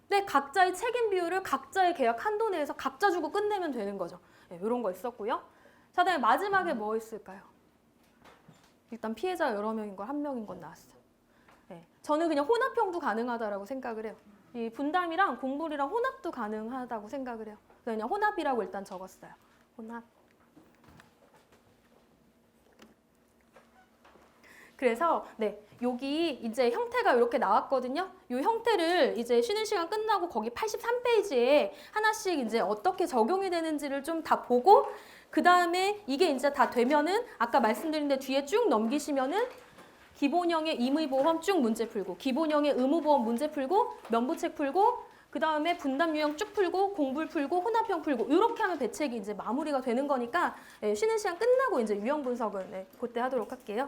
네, 각자의 책임 비율을 각자의 계약 한도 내에서 각자 주고 끝내면 되는 거죠. 네, 이런 거 있었고요. 자, 그다음에 마지막에 뭐 있을까요? 일단 피해자 여러 명인 걸 1명인 건 나왔어요. 네, 저는 그냥 혼합형도 가능하다라고 생각을 해요. 이 분담이랑 공불이랑 혼합도 가능하다고 생각을 해요. 그냥 혼합이라고 일단 적었어요. 혼합. 그래서 네, 여기 이제 형태가 이렇게 나왔거든요. 이 형태를 이제 쉬는 시간 끝나고 거기 83페이지에 하나씩 이제 어떻게 적용이 되는지를 좀 다 보고 그 다음에 이게 이제 다 되면은 아까 말씀드린 데 뒤에 쭉 넘기시면은 기본형의 임의보험 쭉 문제 풀고 기본형의 의무보험 문제 풀고 면부책 풀고 그 다음에 분담 유형 쭉 풀고 공불 풀고 혼합형 풀고 이렇게 하면 배책이 이제 마무리가 되는 거니까 쉬는 시간 끝나고 이제 유형 분석은 그때 하도록 할게요.